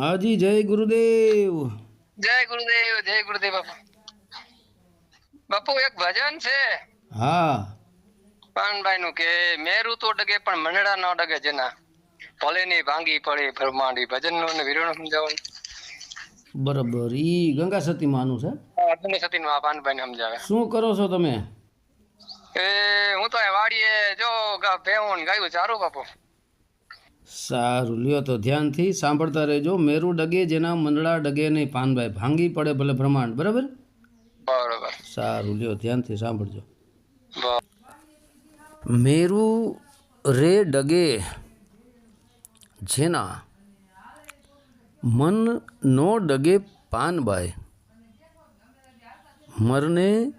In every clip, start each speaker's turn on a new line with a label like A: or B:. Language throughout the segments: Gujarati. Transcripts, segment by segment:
A: હાજી જય ગુરુદેવ.
B: જય ગુરુદેવ બાપુ. બાપુ એક ભજન છે
A: હા
B: પાનભાઈ નું કે મેરું તો ડગે પણ મનડા ન ડગે જેના ભલે ની ભાંગી પડે બ્રહ્માંડી ભજન નું ને વિરોણ સમજાવવાનું.
A: બરાબર. ઈ ગંગા સતી માનું છે.
B: તમે સતીન માં પાનભાઈ ને સમજાવે.
A: શું કરો છો તમે?
B: એ હું તો વાડીએ જો ભેવું ગાયું ચારું બાપુ.
A: સારું લ્યો તો ધ્યાનથી સાંભળતા રહેજો. મેરું ડગે જેના મંડળા ડગે નહીં પાનભાઈ ભાંગી પડે ભલે બ્રહ્માંડ. બરાબર.
B: બરોબર.
A: સારું લ્યો ધ્યાનથી સાંભળજો.
B: બ-
A: મેરું રે ડગે જેના મન નો ડગે પાનબાઈ મરને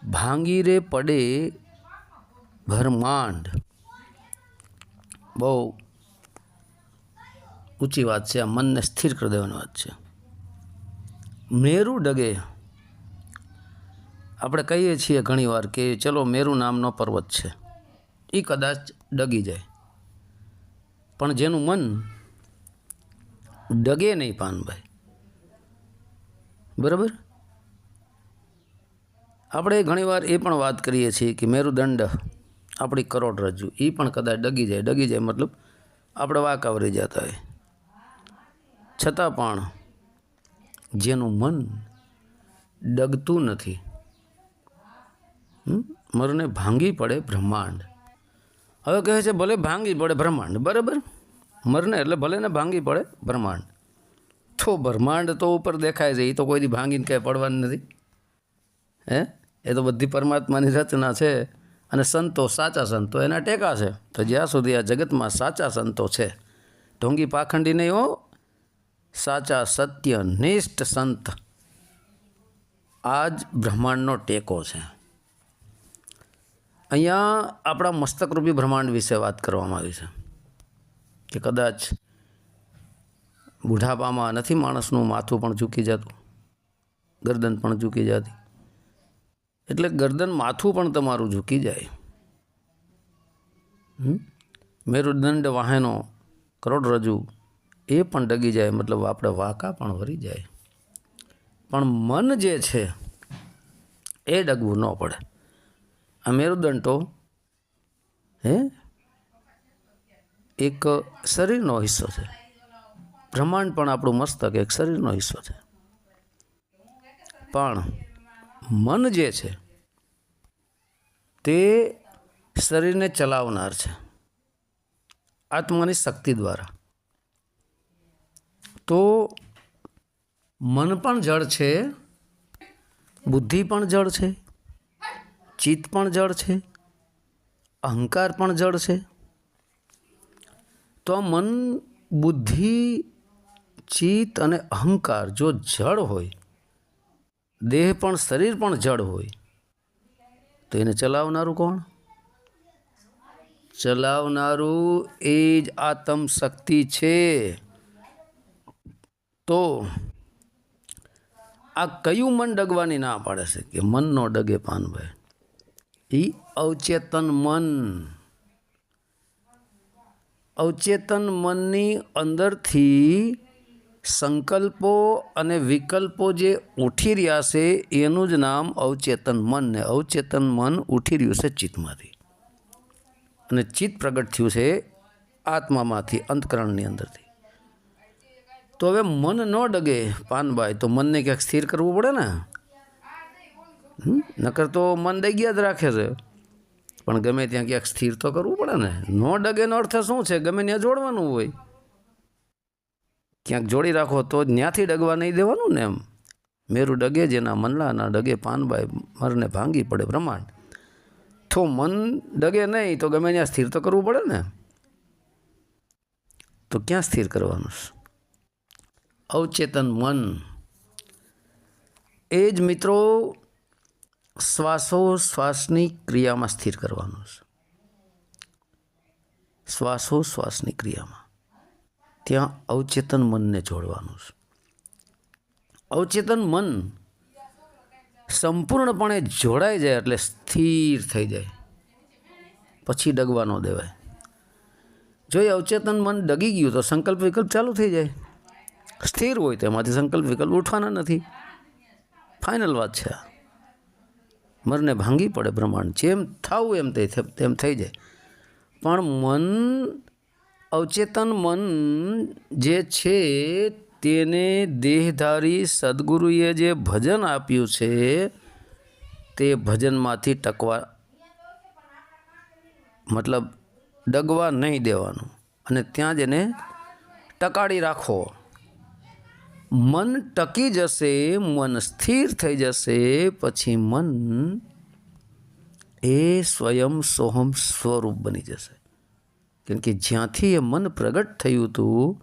A: ભાંગી રે પડે બ્રહ્માંડ. બહુ ઊંચી વાત છે. આ મનને સ્થિર કરી દેવાની વાત છે. મેરુ ડગે આપણે કહીએ છીએ ઘણીવાર કે ચલો મેરુ નામનો પર્વત છે, એ કદાચ ડગી જાય, પણ જેનું મન ડગે નહીં પાનભાઈ. બરાબર. આપણે ઘણીવાર એ પણ વાત કરીએ છીએ કે મેરુદંડ આપણી કરોડરજ્જુ એ પણ કદાચ ડગી જાય મતલબ આપણે વાંકાવરી જતા હોય, છતાં પણ જેનું મન ડગતું નથી મરને ભાંગી પડે બ્રહ્માંડ. હવે કહે છે ભલે ભાંગી પડે બ્રહ્માંડ. બરાબર. મરને એટલે ભલે ને ભાંગી પડે બ્રહ્માંડ. તો બ્રહ્માંડ તો ઉપર દેખાય છે, એ તો કોઈ દી ભાંગીને કાંઈ પડવાનું નથી. એ તો બધી પરમાત્માની રચના છે. અને સંતો સાચા સંતો એના ટેકા છે. તો જ્યાં સુધી આ જગતમાં સાચા સંતો છે, ઢોંગી પાખંડી નહીં હો, સાચા સત્ય નિષ્ઠ સંત, આ જ બ્રહ્માંડનો ટેકો છે. અહીંયા આપણા મસ્તકરૂપી બ્રહ્માંડ વિશે વાત કરવામાં આવી છે કે કદાચ બુઢાપામાં નથી માણસનું માથું પણ ઝૂકી જતું, ગરદન પણ ઝૂકી જતી. એટલે ગરદન માથું પણ તમારું ઝૂકી જાય. મેરુદંડ વાહેનો કરોડરજ્જુ એ પણ ડગી જાય, મતલબ આપણે વાંકા પણ વળી જાય. પણ મન જે છે એ ડગવું ન પડે. આ મેરુદંડ તો એક શરીરનો હિસ્સો છે. બ્રહ્માંડ પણ આપણું મસ્તક એક શરીરનો હિસ્સો છે. પણ મન જે છે તે શરીરને ચલાવનાર છે આત્માની શક્તિ દ્વારા. તો મન પણ જળ છે, બુદ્ધિ પણ જળ છે, ચિત્ત પણ જળ છે, અહંકાર પણ જળ છે. તો આ મન, બુદ્ધિ, ચિત્ત અને અહંકાર જો જળ હોય, દેહ પણ શરીર પણ જળ હોય, તો એને ચલાવનારું કોણ? ચલાવનારું એ જ આત્મ શક્તિ છે. તો આ કયું મન ડગવાની ના પાડે છે કે મન નો ડગે પાનભાઈ? એ અવચેતન મન. અવચેતન મનની અંદરથી સંકલ્પો અને વિકલ્પો જે ઉઠી રહ્યા છે એનું જ નામ અવચેતન મન. ને અવચેતન મન ઉઠી રહ્યું છે ચિત્તમાંથી, અને ચિત્ત પ્રગટ થયું છે આત્મામાંથી, અંતકરણની અંદરથી. તો હવે મન ન ડગે પાનભાઈ, તો મનને ક્યાંક સ્થિર કરવું પડે ને. નકર તો મન ડગ્યા જ રાખે છે, પણ ગમે ત્યાં ક્યાંક સ્થિર તો કરવું પડે ને. ન ડગેનો અર્થ શું છે? ગમે ત્યાં જોડવાનું હોય. ક્યાંક જોડી રાખો તો ત્યાંથી ડગવા નહીં દેવાનું ને. એમ મેરું ડગે જેના મનલાના ડગે પાનભાઈ મરને ભાંગી પડે બ્રહ્માંડ. તો મન ડગે નહીં તો ગમે ત્યાં સ્થિર તો કરવું પડે ને. તો ક્યાં સ્થિર કરવાનું? અવચેતન મન એ જ મિત્રો શ્વાસોશ્વાસની ક્રિયામાં સ્થિર કરવાનું છે. શ્વાસોશ્વાસની ક્રિયામાં ત્યાં અવચેતન મનને જોડવાનું છે. અવચેતન મન સંપૂર્ણપણે જોડાઈ જાય એટલે સ્થિર થઈ જાય, પછી ડગવા ન દેવાય. જો એ અવચેતન મન ડગી ગયું તો સંકલ્પ વિકલ્પ ચાલુ થઈ જાય. સ્થિર હોય તેમાંથી સંકલ્પ વિકલ્પ ઉઠવાના નથી. ફાઇનલ વાત છે આ. મરને ભાંગી પડે બ્રહ્માંડ, જેમ થવું એમ તેમ થઈ જાય. પણ મન, અવચેતન મન જે છે તેને દેહધારી સદગુરુએ જે ભજન આપ્યું છે તે ભજનમાંથી ટકવા, મતલબ ડગવા નહીં દેવાનું અને ત્યાં જ એને ટકાડી રાખો. મન ટકી જશે, મન સ્થિર થઈ જશે, પછી મન એ સ્વયં સોહમ સ્વરૂપ બની જશે. કેમ કે જ્યાંથી એ મન પ્રગટ થયું હતું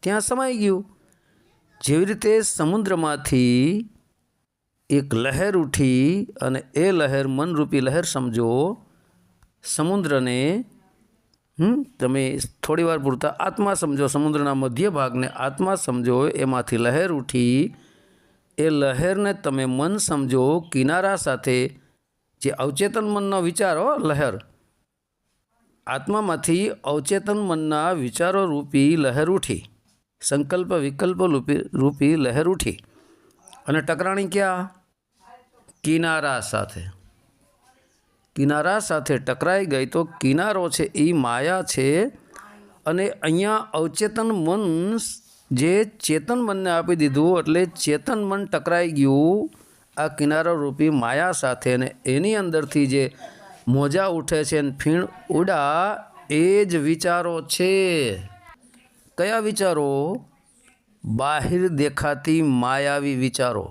A: ત્યાં સમાઈ ગયું. જેવી રીતે સમુદ્રમાંથી એક લહેર ઉઠી અને એ લહેર મનરૂપી લહેર સમજો, સમુદ્રને તમે થોડી વાર પૂરતા આત્મા સમજો, સમુદ્રના મધ્ય ભાગને આત્મા સમજો, એમાંથી લહેર ઉઠી, એ લહેરને તમે મન સમજો. કિનારા સાથે જે અવચેતન મનનો વિચારો, લહેર આત્મામાંથી અવચેતન મનના વિચારો રૂપી લહેર ઉઠી, સંકલ્પ વિકલ્પ રૂપી લહેર ઉઠી અને ટકરાણી ક્યાં? કિનારા સાથે. કિનારા સાથે ટકરાઈ ગઈ તો કિનારો છે એ માયા છે. અને અહીંયા અવચેતન મન જે ચેતન મનને આપી દીધું એટલે ચેતન મન ટકરાઈ ગયું આ કિનારો રૂપી માયા સાથે. અને એની અંદરથી જે મોજા ઉઠે છે ને ફીણ ઉડા એ જ વિચારો છે. કયા વિચારો? બહાર દેખાતી માયાવી વિચારો.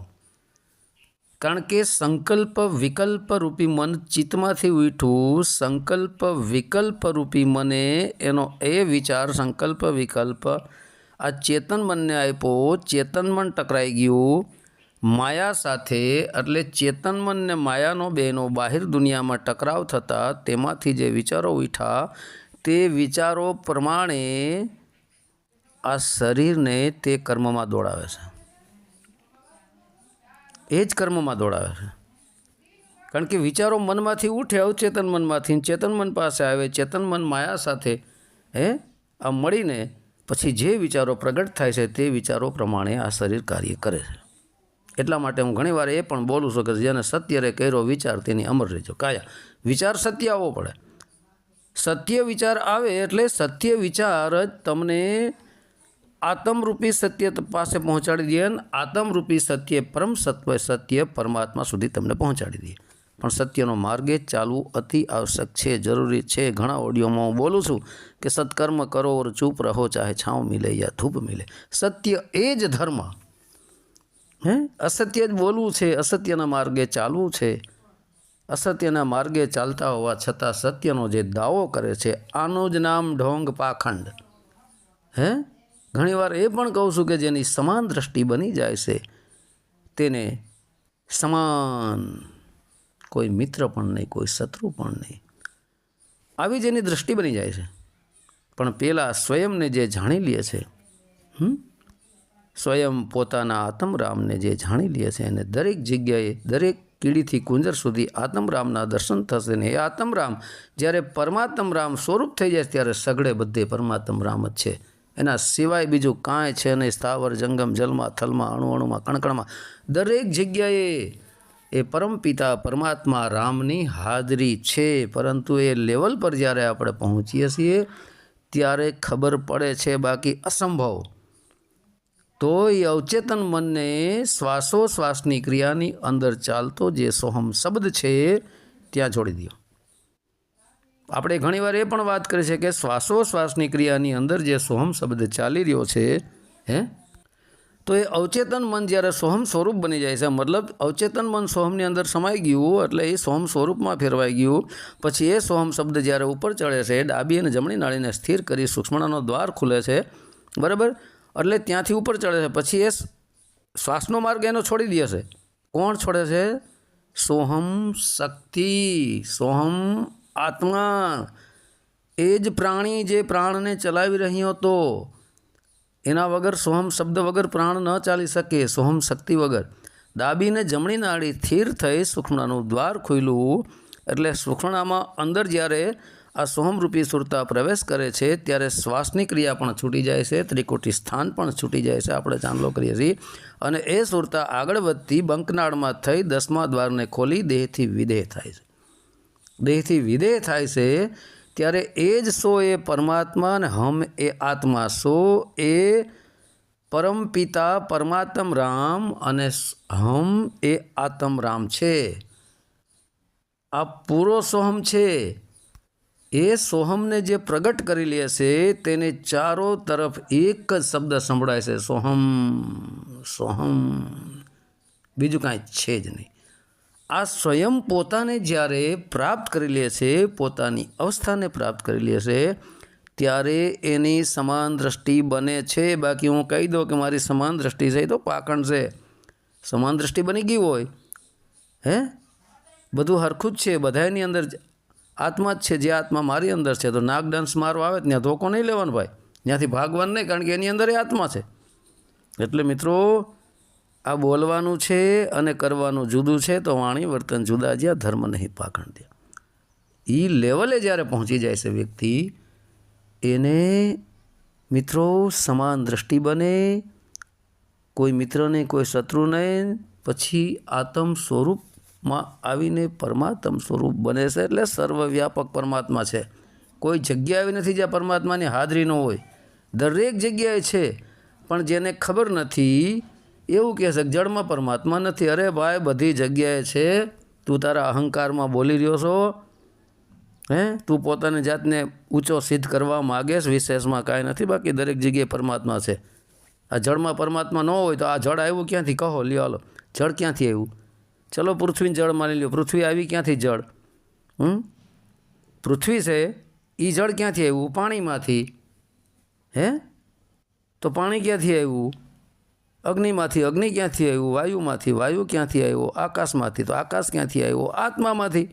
A: કારણ કે સંકલ્પ વિકલ્પ રૂપી મન ચિત્તમાંથી ઉઠ્યું, સંકલ્પ વિકલ્પ રૂપી મને એનો એ વિચાર સંકલ્પ વિકલ્પ આ ચેતન મનને આપ્યો. ચેતન મન ટકરાઈ ગયું માયા સાથે, એટલે ચેતન મન ને માયાનો બેનો બહાર દુનિયામાં ટકરાવ થતાં તેમાંથી જે વિચારો ઉઠ્યા તે વિચારો પ્રમાણે આ શરીરને તે કર્મમાં દોડાવે છે. એ જ કર્મમાં દોડાવે છે. કારણ કે વિચારો મનમાંથી ઉઠે, અવચેતન મનમાંથી, ચેતન મન પાસે આવે, ચેતન મન માયા સાથે આ મળીને પછી જે વિચારો પ્રગટ થાય છે તે વિચારો પ્રમાણે આ શરીર કાર્ય કરે છે. એટલા માટે હું ઘણીવાર એ પણ બોલું છું કે જેને સત્ય રે કર્યો વિચાર તેની અમર રહેજો કાયા. વિચાર સત્ય આવવો પડે. સત્ય વિચાર આવે એટલે સત્ય વિચાર જ તમને આત્મરૂપી સત્ય પાસે પહોંચાડી દે અને આત્મરૂપી સત્ય પરમ સત્ય પરમાત્મા સુધી તમને પહોંચાડી દે. પણ સત્યનો માર્ગે ચાલવું અતિ આવશ્યક છે, જરૂરી છે. ઘણા ઓડિયોમાં હું બોલું છું કે સત્કર્મ કરો ઓર ચૂપ રહો, ચાહે છાંવ મિલે યા ધૂપ મિલે. સત્ય એ જ ધર્મ. અસત્ય જ બોલવું છે, અસત્યના માર્ગે ચાલવું છે. અસત્યના માર્ગે ચાલતા હોવા છતાં સત્યનો જે દાવો કરે છે આનું જ નામ ઢોંગ પાખંડ. ઘણીવાર એ પણ કહું છું કે જેની સમાન દ્રષ્ટિ બની જાય છે તેને સમાન કોઈ મિત્ર પણ નહીં, કોઈ શત્રુ પણ નહીં, આવી જેની દ્રષ્ટિ બની જાય છે. પણ પેલા સ્વયંને જે જાણી લે છે, સ્વયં પોતાના આત્મરામને જે જાણી લે છે એને દરેક જગ્યાએ દરેક કીડીથી કુંજર સુધી આત્મરામના દર્શન થશે. ને એ આત્મરામ જ્યારે પરમાત્મ રામ સ્વરૂપ થઈ જાય ત્યારે સગડે બધે પરમાત્મ રામ જ છે. એના સિવાય બીજું કાંઈ છે નહીં. સ્થાવર જંગમ જલમાં થલમાં અણુ અણુમાં કણકણમાં દરેક જગ્યાએ એ પરમપિતા પરમાત્મા રામની હાજરી છે. પરંતુ એ લેવલ પર જ્યારે આપણે પહોંચીએ છીએ ત્યારે ખબર પડે છે, બાકી અસંભવ. તો એ અવચેતન મનને શ્વાસોશ્વાસની ક્રિયાની અંદર ચાલતો જે સોહમ શબ્દ છે ત્યાં જોડી દો. આપણે ઘણીવાર એ પણ વાત કરી છે કે શ્વાસોશ્વાસની ક્રિયાની અંદર જે સોહમ શબ્દ ચાલી રહ્યો છે તો એ અવચેતન મન જ્યારે સોહમ સ્વરૂપ બની જાય છે, મતલબ અવચેતન મન સોહમની અંદર સમાઈ ગયું એટલે એ સોહમ સ્વરૂપમાં ફેરવાઈ ગયું. પછી એ સોહમ શબ્દ જ્યારે ઉપર ચડે છે, ડાબી અને જમણી નાળીને સ્થિર કરી સૂક્ષ્મણાનો દ્વાર ખુલે છે, બરાબર, એટલે ત્યાંથી ઉપર ચડે છે. પછી એ શ્વાસનો માર્ગ એનો છોડી દે છે. કોણ છોડે છે? સોહમ શક્તિ, સોહમ આત્મા. એ જ પ્રાણી જે પ્રાણને ચલાવી રહ્યો હતો. એના વગર સોહમ શબ્દ વગર પ્રાણ ન ચાલી શકે, સોહમ શક્તિ વગર. ડાબીને જમણી નાળી સ્થિર થઈ સૂક્ષ્મણાનું દ્વાર ખુલ્યું એટલે સૂક્ષ્મણામાં અંદર જ્યારે આ સોહમરૂપી સુરતા પ્રવેશ કરે છે ત્યારે શ્વાસની ક્રિયા પણ છૂટી જાય છે, ત્રિકુટી સ્થાન પણ છૂટી જાય છે, આપણે ચાંદલો કરીએ છીએ, અને એ સુરતા આગળ વધતી બંકનાળમાં થઈ 10મા દ્વારને ખોલી દેહથી વિદેહ થાય છે. દેહથી વિદેહ થાય છે ત્યારે એ જ સો એ પરમાત્મા અને હમ એ આત્મા, સો એ પરમપિતા પરમાત્મ રામ અને હમ એ આત્મ રામ છે. આ પૂરો સોહમ છે. એ સોહમને જે પ્રગટ કરી લે છે તેને ચારો તરફ એક જ શબ્દ સંભળાય છે, સોહમ સોહમ, બીજું કાંઈ છે જ નહીં. આ સ્વયં પોતાને જ્યારે પ્રાપ્ત કરી લે છે, પોતાની અવસ્થાને પ્રાપ્ત કરી લે છે, ત્યારે એની સમાન દ્રષ્ટિ બને છે. બાકી હું કહી દઉં કે મારી સમાન દ્રષ્ટિ છે એ તો પાખંડ છે. સમાન દ્રષ્ટિ બની ગઈ હોય, હે બધું હરખું જ છે, બધાની અંદર આત્મા જ છે. જે આત્મા મારી અંદર છે, તો નાક ડંસ મારવા આવે ત્યાં ધોકો નહીં લેવાનો ભાઈ, ત્યાંથી ભાગવાનું નહીં, કારણ કે એની અંદર એ આત્મા છે. એટલે મિત્રો આ બોલવાનું છે અને કરવાનું જુદું છે, તો વાણી વર્તન જુદા જ્યાં ધર્મ નહીં પાખંડ ત્યાં. એ લેવલે જ્યારે પહોંચી જાય છે વ્યક્તિ, એને મિત્રો સમાન દ્રષ્ટિ બને, કોઈ મિત્ર નહીં, કોઈ શત્રુ નહીં, પછી આત્મ સ્વરૂપમાં આવીને પરમાત્મ સ્વરૂપ બને છે. એટલે સર્વવ્યાપક પરમાત્મા છે. કોઈ જગ્યા એવી નથી જ્યાં પરમાત્માની હાજરી ન હોય, દરેક જગ્યાએ છે. પણ જેને ખબર નથી એવું કહે છે કે જળમાં પરમાત્મા નથી. અરે ભાઈ, બધી જગ્યાએ છે. તું તારા અહંકારમાં બોલી રહ્યો છો, હે તું પોતાની જાતને ઊંચો સિદ્ધ કરવા માગેશ, વિશેષમાં કાંઈ નથી, બાકી દરેક જગ્યાએ પરમાત્મા છે. આ જળમાં પરમાત્મા ન હોય તો આ જળ આવ્યું ક્યાંથી? કહો લ્યો, હાલો, જળ ક્યાંથી આવ્યું? ચલો પૃથ્વીને જળ માની લ્યો, પૃથ્વી આવી ક્યાંથી? જળ, પૃથ્વી છે એ જળ ક્યાંથી આવ્યું? પાણીમાંથી. હે તો પાણી ક્યાંથી આવ્યું? અગ્નિમાંથી. અગ્નિ ક્યાંથી આવ્યું? વાયુમાંથી. વાયુ ક્યાંથી આવ્યો? આકાશમાંથી. તો આકાશ ક્યાંથી આવ્યો? આત્મામાંથી.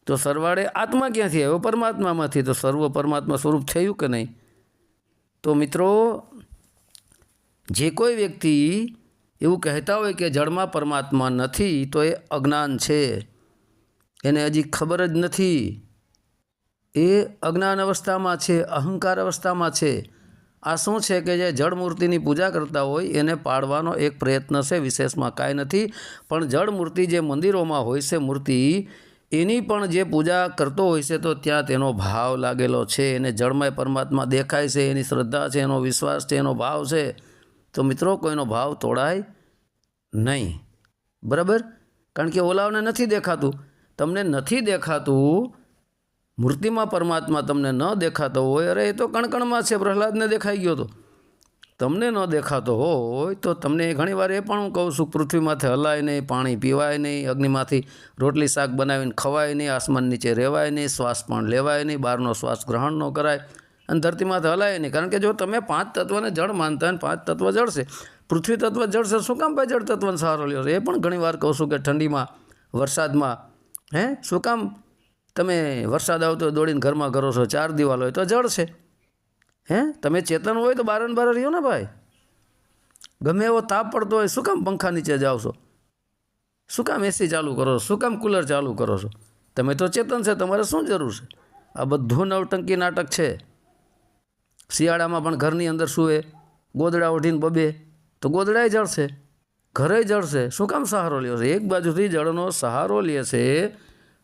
A: તો સરવાળે આત્મા ક્યાંથી આવ્યો? પરમાત્મામાંથી. તો સર્વ પરમાત્મા સ્વરૂપ થયું કે નહીં? તો મિત્રો, જે કોઈ વ્યક્તિ એવું કહેતા હોય કે જળમાં પરમાત્મા નથી, તો એ અજ્ઞાન છે. એને હજી ખબર જ નથી. એ અજ્ઞાન અવસ્થામાં છે, અહંકાર અવસ્થામાં છે. આ શું છે કે જે જળ મૂર્તિની પૂજા કરતા હોય એને પાડવાનો એક પ્રયત્ન છે, વિશેષમાં કાંઈ નથી. પણ જળ મૂર્તિ જે મંદિરોમાં હોય છે, મૂર્તિ એની પણ જે પૂજા કરતો હોય છે, તો ત્યાં તેનો ભાવ લાગેલો છે. એને જળમાં પરમાત્મા દેખાય છે, એની શ્રદ્ધા છે, એનો વિશ્વાસ છે, એનો ભાવ છે. તો મિત્રો, કોઈનો ભાવ તોડાય નહીં, બરાબર? કારણ કે ઓલાવને નથી દેખાતું, તમને નથી દેખાતું, મૂર્તિમાં પરમાત્મા તમને ન દેખાતો હોય. અરે એ તો કણકણમાં છે, પ્રહલાદને દેખાઈ ગયો તો. તમને ન દેખાતો હોય તો તમને ઘણીવાર એ પણ હું કહું છું, પૃથ્વીમાંથી હલાય નહીં, પાણી પીવાય નહીં, અગ્નિમાંથી રોટલી શાક બનાવીને ખવાય નહીં, આસમાન નીચે રહેવાય નહીં, શ્વાસ પણ લેવાય નહીં, બહારનો શ્વાસ ગ્રહણ ન કરાય, અને ધરતીમાંથી હલાય નહીં. કારણ કે જો તમે 5 તત્વને જળ માનતા હોય, 5 તત્વ જળશે, પૃથ્વી તત્વ જળશે, શું કામ ભાઈ જળ તત્વનો સહારો લ્યો? એ પણ ઘણીવાર કહું છું કે ઠંડીમાં, વરસાદમાં, શું કામ તમે વરસાદ આવતો દોડીને ઘરમાં કરો છો? 4 દિવાલ હોય તો જળ છે. તમે ચેતન હોય તો બાર ને બાર રહ્યો ને ભાઈ. ગમે એવો તાપ પડતો હોય, શું કામ પંખા નીચે જાઓ છો? શું કામ એસી ચાલુ કરો છો? શું કામ કુલર ચાલુ કરો છો? તમે તો ચેતન છે, તમારે શું જરૂર છે? આ બધું નવટંકી નાટક છે. શિયાળામાં પણ ઘરની અંદર સૂવે, ગોદડા ઓઢીને બબે, તો ગોદડાય જળશે, ઘરે જળશે. શું કામ સહારો લ્યો છે? એક બાજુથી જળનો સહારો લે છે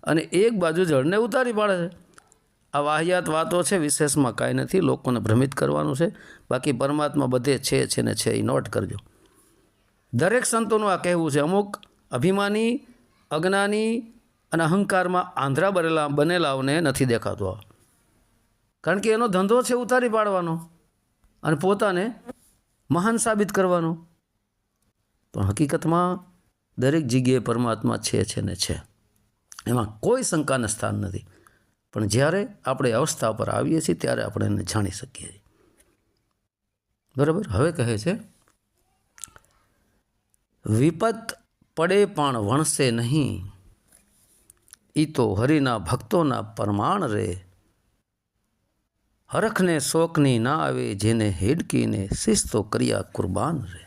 A: અને એક બાજુ જળને ઉતારી પાડે છે. આ વાહિયાત વાતો છે, વિશેષમાં કાંઈ નથી, લોકોને ભ્રમિત કરવાનું છે. બાકી પરમાત્મા બધે છે ને છે, એ નોટ કરજો. દરેક સંતોનું આ કહેવું છે. અમુક અભિમાની, અજ્ઞાની અને અહંકારમાં આંધળા બનેલાઓને નથી દેખાતો, કારણ કે એનો ધંધો છે ઉતારી પાડવાનો અને પોતાને મહાન સાબિત કરવાનો. પણ હકીકતમાં દરેક જગ્યાએ પરમાત્મા છે ને છે, એમાં કોઈ શંકાને સ્થાન નથી. પણ જ્યારે આપણે અવસ્થા પર આવીએ છીએ ત્યારે આપણે એને જાણી શકીએ છીએ, બરાબર? હવે કહે છે, વિપત પડે પણ વણશે નહીં, ઈ તો હરિના ભક્તોના પરમાણ રે, હરખને શોકની ના આવે, જેને હેડકીને શિસ્તો કર્યા કુરબાન રે.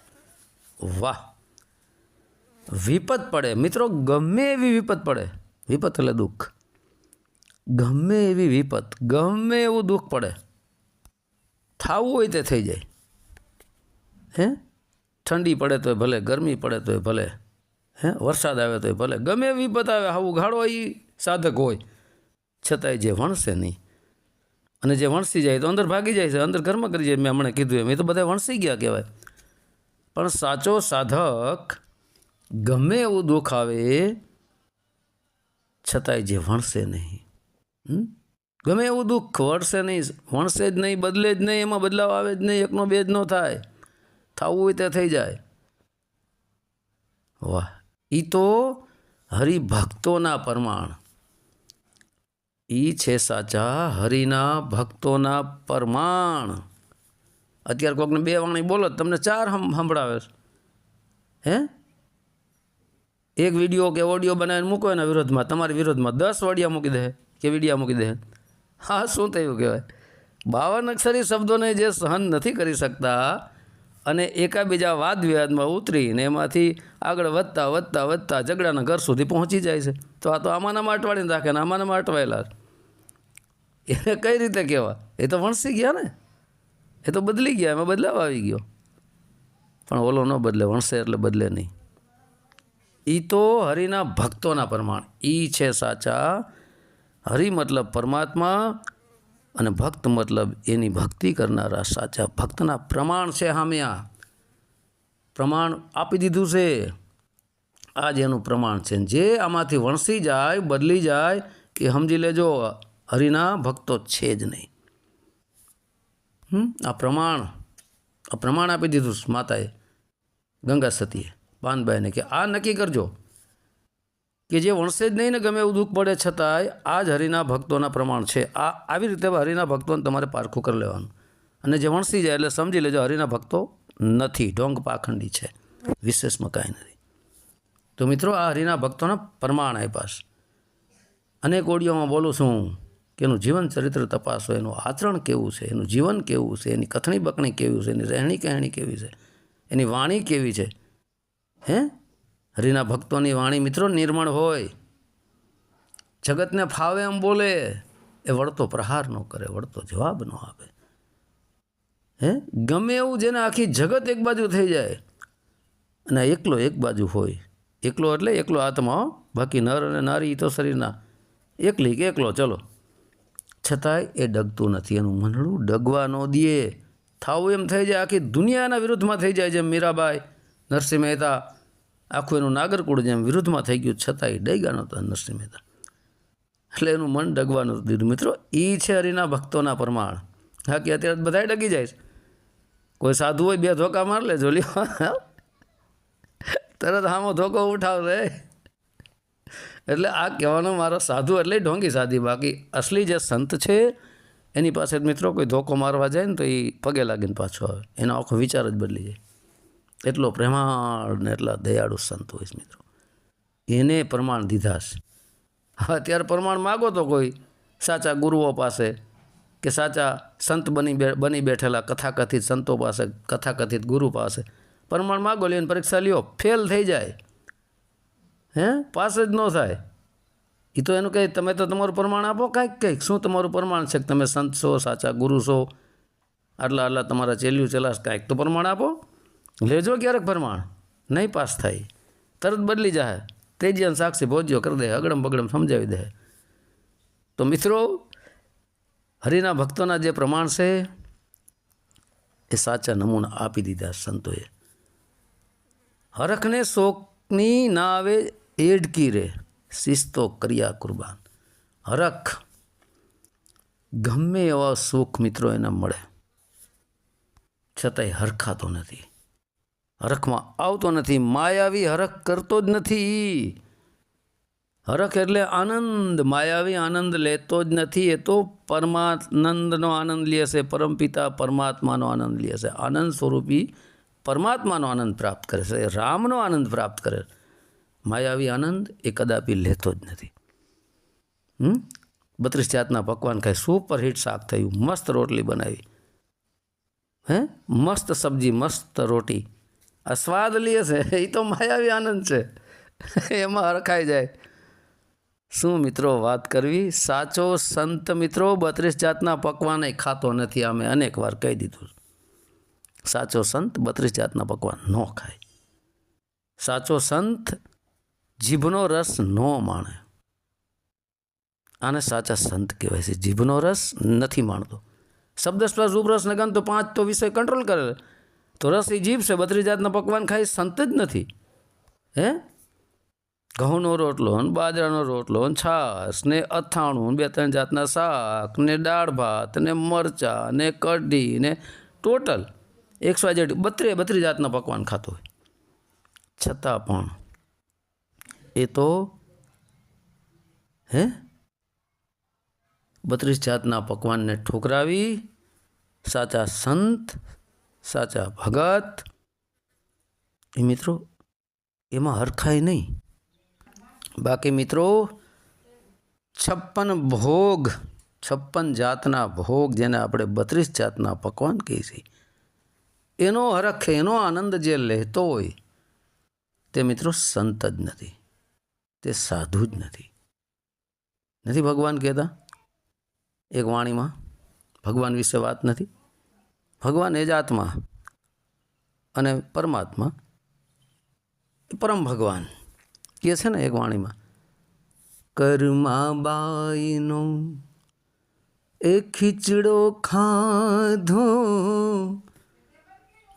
A: વાહ! વિપત પડે મિત્રો, ગમે એવી વિપત પડે, વિપત એટલે દુઃખ, ગમે એવી વિપત, ગમે એવું દુઃખ પડે, થવું હોય તે થઈ જાય. હે, ઠંડી પડે તોય ભલે, ગરમી પડે તોય ભલે, હે, વરસાદ આવે તોય ભલે, ગમે એવી વિપત આવે, આવું ગાળો એ સાધક હોય, છતાંય જે વણસે નહીં, અને જે વણસી જાય તો અંદર ભાગી જાય છે, અંદર ઘરમાં કરી જાય. મેં હમણાં કીધું એમ, એ તો બધા વણસી ગયા કહેવાય. પણ સાચો સાધક ગમે એવું દુઃખ આવે છતાંય જે વણસે નહીં, ગમે એવું દુઃખ વળશે નહીં, વણસે જ નહીં, બદલે જ નહીં, એમાં બદલાવ આવે જ નહીં, એકનો બે જ ન થાય, થવું હોય તે થઈ જાય. વાહ, એ તો હરિભક્તોના પ્રમાણ, એ છે સાચા હરિના ભક્તોના પ્રમાણ. અત્યારે કોઈકને 2 વાણી બોલો તમને 4 સંભળાવે છે. હે, એક વિડીયો કે ઓડિયો બનાવીને મૂકો એના વિરોધમાં, તમારી વિરોધમાં 10 વડિયા મૂકી દે કે વિડીયા મૂકી દે. હા, શું થયું કહેવાય? 52 અક્ષરી શબ્દોને જે સહન નથી કરી શકતા અને એકાબીજા વાદ વિવાદમાં ઉતરીને એમાંથી આગળ વધતા વધતા વધતા ઝઘડાના ઘર સુધી પહોંચી જાય છે. તો આ તો આમાંનામાં અટવાડીને રાખે ને આમાંનામાં અટવાયેલા, એને કઈ રીતે કહેવા? એ તો વણસી ગયા ને, એ તો બદલી ગયા, એમાં બદલાવ આવી ગયો. પણ ઓલો ન બદલે, વણસે એટલે બદલે નહીં. એ તો હરિના ભક્તોના પ્રમાણ, એ છે સાચા હરિ મતલબ પરમાત્મા અને ભક્ત મતલબ એની ભક્તિ કરનારા સાચા ભક્તના પ્રમાણ છે. હામ્યા પ્રમાણ આપી દીધું છે, આ જ એનું પ્રમાણ છે. જે આમાંથી વણસી જાય, બદલી જાય, એ સમજી લેજો હરિના ભક્તો છે જ નહીં. આ પ્રમાણ આપી દીધું માતાએ, ગંગા સતીએ પાનબાઈને, કે આ નક્કી કરજો કે જે વણસે જ નહીં ને ગમે એવું દુઃખ પડે છતાંય આ જ હરિના ભક્તોના પ્રમાણ છે. આવી રીતે હરિના ભક્તોને તમારે પારખું કરી લેવાનું, અને જે વણસી જાય એટલે સમજી લેજો હરિના ભક્તો નથી, ઢોંગ પાખંડી છે, વિશેષમાં કાંઈ નથી. તો મિત્રો, આ હરિના ભક્તોના પ્રમાણ આપ્યા છે. અનેક ઓડિયોમાં બોલું છું કે એનું જીવન ચરિત્ર તપાસો, એનું આચરણ કેવું છે, એનું જીવન કેવું છે, એની કથણી બકણી કેવી છે, એની રહેણી કહેણી કેવી છે, એની વાણી કેવી છે. હે, હરિના ભક્તોની વાણી મિત્રો નિર્મળ હોય, જગતને ફાવે એમ બોલે, એ વળતો પ્રહાર ન કરે, વળતો જવાબ ન આપે. હે, ગમે એવું જેને આખી જગત એક બાજુ થઈ જાય અને એકલો એક બાજુ હોય, એકલો એટલે એકલો આત્મા, બાકી નર અને નારી તો શરીરના એકલી કે એકલો, ચલો, છતાંય એ ડગતું નથી, એનું મનડું ડગવા ન દે. થાવું એમ થઈ જાય, આખી દુનિયાના વિરુદ્ધમાં થઈ જાય, જેમ મીરાબાઈ, નરસિંહ મહેતા, આખું એનું નાગરકુળ જેમ વિરુદ્ધમાં થઈ ગયું, છતાંય ડગ્યા નહોતા નરસિંહ મહેતા, એટલે એનું મન ડગવા નહોતું દીધું. મિત્રો, એ છે હરિના ભક્તોના પ્રમાણ. હા, કે અત્યારે બધા ડગી જાય છે. કોઈ સાધુ હોય 2 ધોકા માર લે, જોલ્યો તરત આમો ધોકો ઉઠાવશે. એટલે આ કહેવાનો મારો સાધુ એટલે ઢોંગી સાધી, બાકી અસલી જે સંત છે એની પાસે મિત્રો કોઈ ધોકો મારવા જાય ને તો એ પગે લાગીને પાછો આવે, એનો આખો વિચાર જ બદલી જાય. એટલો પ્રેમાળ ને એટલા દયાળુ સંત હોય છે મિત્રો, એને પ્રમાણ દીધા છે. હા, અત્યારે પ્રમાણ માગો તો કોઈ સાચા ગુરુઓ પાસે કે સાચા સંત બની બેઠેલા કથાકથિત સંતો પાસે, કથાકથિત ગુરુ પાસે પ્રમાણ માગો, લઈને પરીક્ષા લ્યો, ફેલ થઈ જાય, હે, પાસ જ ન થાય. એ તો એનું કહે તમે તો તમારું પ્રમાણ આપો, કંઈક શું તમારું પ્રમાણ છે કે તમે સંત છો, સાચા ગુરુ છો, આટલા તમારા ચેલ્યું ચલાસ, કાંઈક તો પ્રમાણ આપો. લેજો ક્યારેક પ્રમાણ, નહીં પાસ થાય, તરત બદલી જાય, તેજીયાન સાક્ષી ભોજ્યો કરી દે, અગડમ બગડમ સમજાવી દે. તો મિત્રો, હરિના ભક્તોના જે પ્રમાણ છે એ સાચા નમૂના આપી દીધા સંતોએ. હરખને શોકની ના આવે એડકી રે, શિસ્તો કર્યા કુરબાન. હરખ, ગમે એવા સુખ મિત્રો એને મળે, છતાંય હરખાતો નથી, હરખમાં આવતો નથી. માયાવી હરખ કરતો જ નથી. હરખ એટલે આનંદ, માયાવી આનંદ લેતો જ નથી. એ તો પરમાનંદનો આનંદ લે છે, પરમપિતા પરમાત્માનો આનંદ લે છે, આનંદ સ્વરૂપી પરમાત્માનો આનંદ પ્રાપ્ત કરે છે, રામનો આનંદ પ્રાપ્ત કરે. માયાવી આનંદ એ કદાપી લેતો જ નથી. 32 જાતના પકવાન ખાય, સુપર હિટ શાક થયું, મસ્ત રોટલી બનાવી, હે, મસ્ત સબ્જી, મસ્ત રોટી, આ સ્વાદ લે છે, એ તો માયાવી આનંદ છે, એમાં હરખાઈ જાય. શું મિત્રો વાત કરવી. સાચો સંત મિત્રો 32 જાતના પકવાન ખાતો નથી. અમે અનેક વાર કહી દીધું. સાચો સંત 32 જાતના પકવાન ન ખાય. સાચો સંત જીભનો રસ ન માણે. આને સાચા સંત કહેવાય છે. જીભનો રસ નથી માણતો. શબ્દ સ્પર્શ રૂપ રસ ને ગંધ તો 5 તો વિષય કંટ્રોલ કરે. તો રસ એ જીભ છે. 32 જાતના પકવાન ખાય સંત જ નથી. હે ઘઉંનો રોટલો ને બાજરાનો રોટલો ને છાશ ને અથાણું 2-3 જાતના શાક ને દાળ ભાત ને મરચાં ને કઢી ને ટોટલ 32 જાતના પકવાન ખાતો હોય. છતાં પણ એ તો 32 જાતના પકવાનને ઠુકરાવી સાચા સંત સાચા ભગત એ મિત્રો એમાં હરખાય નહીં. બાકી મિત્રો 56 ભોગ 56 જાતના ભોગ જેને આપણે 32 જાતના પકવાન કહીએ છીએ એનો હરખ એનો આનંદ જે લેતો હોય તે મિત્રો સંત જ નથી. તે સાધુ જ નથી. ભગવાન કહેતા એક વાણીમાં ભગવાન વિશે વાત નથી. ભગવાન એ જ આત્મા અને પરમાત્મા પરમ ભગવાન કહે છે ને એક વાણીમાં, કર્માબાઈનો એ ખીચડો ખાધો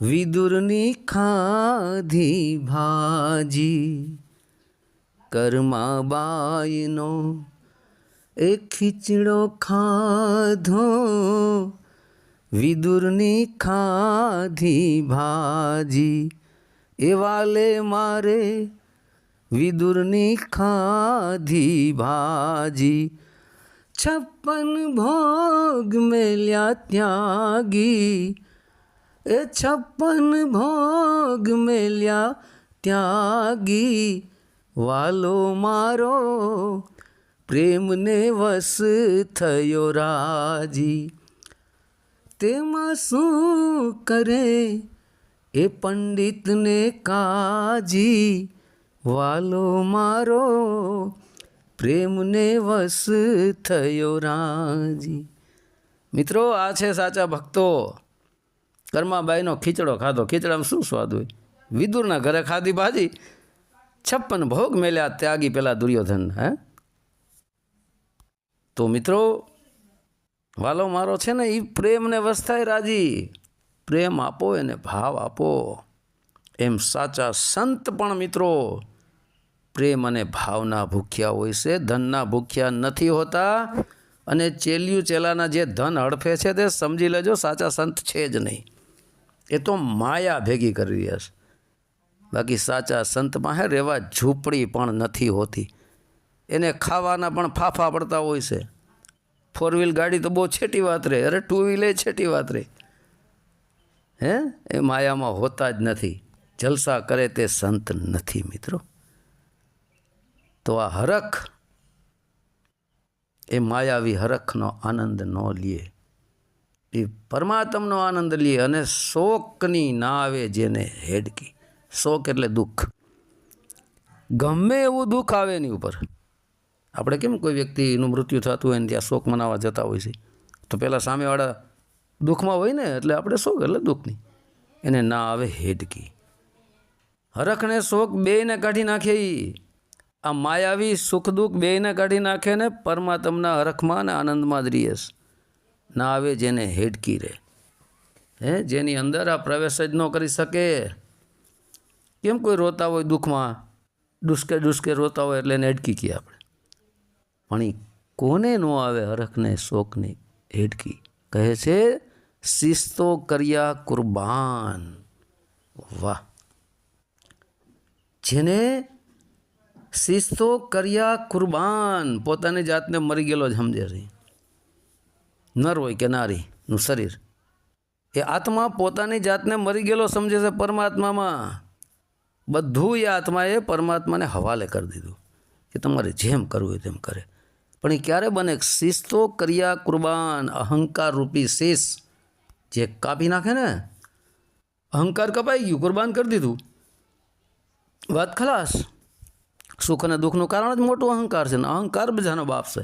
A: વિદુરની ખાધી ભાજી. કર્માબાઈનો એ ખીચડો ખાધો વિદુરની ખાધી ભાજી. એ વાલે મારે વિદુરની ખાધી ભાજી. 56 ભોગ મેલ્યા ત્યાગી. એ 56 ભોગ મેલ્યા ત્યાગી. વાલો મારો પ્રેમને વસ થયો રાજી. તેમાં શું કરે એ પંડિતને કાજી. વાલો મારો પ્રેમને વસ થયો રાજી. મિત્રો આ છે સાચા ભક્તો. કર્માબાઈનો ખીચડો ખાધો. ખીચડામાં શું સ્વાદ હોય? વિદુરના ઘરે ખાધી ભાજી. 56 ભોગ મેલ્યા ત્યાગી પેલા દુર્યોધન. તો મિત્રો વાલો મારો છે ને એ પ્રેમને વસ થાય રાજી. પ્રેમ આપો એને ભાવ આપો. એમ સાચા સંત પણ મિત્રો પ્રેમ અને ભાવના ભૂખ્યા હોય છે. ધનના ભૂખ્યા નથી હોતા. અને ચેલાના જે ધન હડફે છે તે સમજી લેજો સાચા સંત છે જ નહીં. એ તો માયા ભેગી કરી રહ્યા છે. બાકી સાચા સંતમાં રહેવા ઝૂંપડી પણ નથી હોતી. એને ખાવાના પણ ફાફા પડતા હોય છે. 4 વ્હીલ ગાડી તો બહુ છેટી વાત રહે. અરે 2 વ્હીલ છેટી વાત રહે. એ માયામાં હોતા જ નથી. જલસા કરે તે સંત નથી મિત્રો. તો આ હરખ એ માયાવી હરખનો આનંદ ન લે. એ પરમાત્માનો આનંદ લે. અને શોકની ના આવે જેને હેડકી. શોક એટલે દુઃખ. ગમે એવું દુઃખ આવે એની ઉપર. આપણે કેમ કોઈ વ્યક્તિનું મૃત્યુ થતું હોય ને ત્યાં શોક મનાવવા જતા હોય છે તો પહેલાં સામેવાળા દુઃખમાં હોય ને એટલે આપણે શોક એટલે દુઃખની એને ના આવે હેડકી. હરખને શોક બેયને કાઢી નાખે. આ માયાવી સુખ દુઃખ બેયને કાઢી નાખે ને પરમાત્માના હરખમાં અને આનંદમાં જ રહીએ. ના આવે જેને હેડકી રહે. જેની અંદર આ પ્રવેશ જ ન કરી શકે. કેમ કોઈ રોતા હોય દુઃખમાં ડુસકે રોતા હોય એટલે એને હેડકી કહીએ આપણે. પણ એ કોને ન આવે હરખને શોકની હેડકી? કહે છે શિસ્તો કર્યા કુરબાન. વાહ! જેને શિસ્તો કર્યા કુરબાન. પોતાની જાતને મરી ગયેલો જ સમજે છે. નર હોય કે નારીનું શરીર એ આત્મા પોતાની જાતને મરી ગયેલો સમજે છે પરમાત્મામાં. બધું એ આત્માએ પરમાત્માને હવાલે કરી દીધું કે તમારે જેમ કરવું હોય તેમ કરે. પણ એ ક્યારે બને? શિસ્તો કર્યા કુરબાન. અહંકાર રૂપી શીશ જે કાપી નાખે ને, અહંકાર કપાઈ ગયું, કુરબાન કરી દીધું, વાત ખલાસ. સુખ અને દુઃખનું કારણ જ મોટું અહંકાર છે ને અહંકાર બધાનો બાપ છે.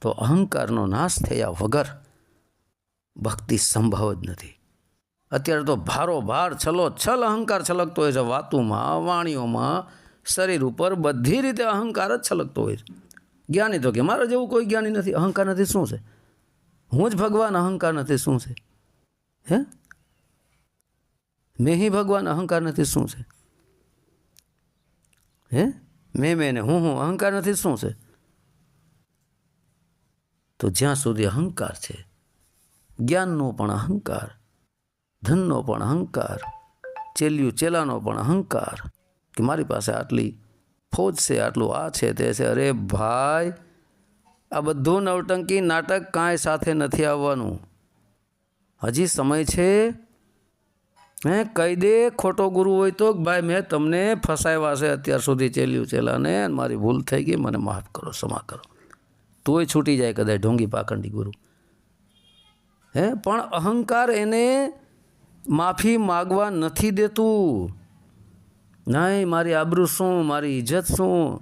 A: તો અહંકારનો નાશ થયા વગર ભક્તિ સંભવ જ નથી. અત્યારે તો ભારોભાર છલોછલ અહંકાર છલકતો હોય છે, વાતુમાં, વાણીઓમાં, શરીર ઉપર બધી રીતે અહંકાર જ છલકતો હોય છે. જ્ઞાની તો કે મારા જેવું કોઈ જ્ઞાની નથી. અહંકાર નથી શું છે? હું જ ભગવાન, અહંકાર નથી શું છે? હે, મેં હી ભગવાન, અહંકાર નથી શું છે? હે, મેં ને હું અહંકાર નથી શું છે? તો જ્યાં સુધી અહંકાર છે, જ્ઞાનનો પણ અહંકાર, ધનનો પણ અહંકાર, ચેલ્યું ચેલાનો પણ અહંકાર કે મારી પાસે આટલી ફોજ છે, આટલું આ છે તે છે. અરે ભાઈ, આ બધું નવટંકી નાટક કાંઈ સાથે નથી આવવાનું. હજી સમય છે. હે, કહી દે ખોટો ગુરુ હોય તો ભાઈ મેં તમને ફસાવ્યા છે અત્યાર સુધી ચેલ્યું ચેલાને, મારી ભૂલ થઈ ગઈ, મને માફ કરો, ક્ષમા કરો. તોય છૂટી જાય કદાચ ઢોંગી પાખંડી ગુરુ. હે, પણ અહંકાર એને માફી માગવા નથી દેતું. નહીં, મારી આબરૂ શું, મારી ઇજ્જત શું,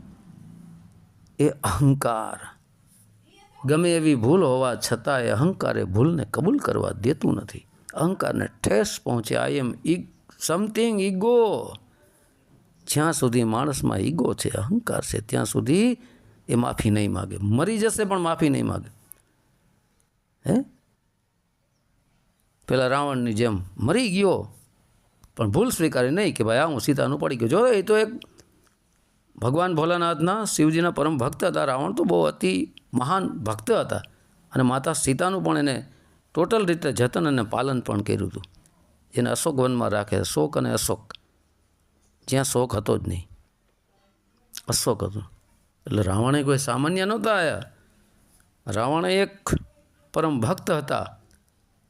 A: એ અહંકાર. ગમે એવી ભૂલ હોવા છતાં એ અહંકાર એ ભૂલને કબૂલ કરવા દેતું નથી. અહંકારને ઠેસ પહોંચે. આઈ એમ સમથિંગ ઈગો. જ્યાં સુધી માણસમાં ઈગો છે, અહંકાર છે, ત્યાં સુધી એ માફી નહીં માગે. મરી જશે પણ માફી નહીં માગે. હે, પેલા રાવણની જેમ મરી ગયો પણ ભૂલ સ્વીકારી નહીં કે ભાઈ આ હું સીતાનું પડી ગયો. જો એ તો એક ભગવાન ભોલાનાથના શિવજીના પરમ ભક્ત હતા. રાવણ તો બહુ અતિ મહાન ભક્ત હતા અને માતા સીતાનું પણ એને ટોટલ રીતે જતન અને પાલન પણ કર્યું હતું. એને અશોક વનમાં રાખે, શોક અને અશોક, જ્યાં શોક હતો જ નહીં, અશોક હતું. એટલે રાવણે કોઈ સામાન્ય નહોતા આવ્યા. રાવણ એક પરમ ભક્ત હતા,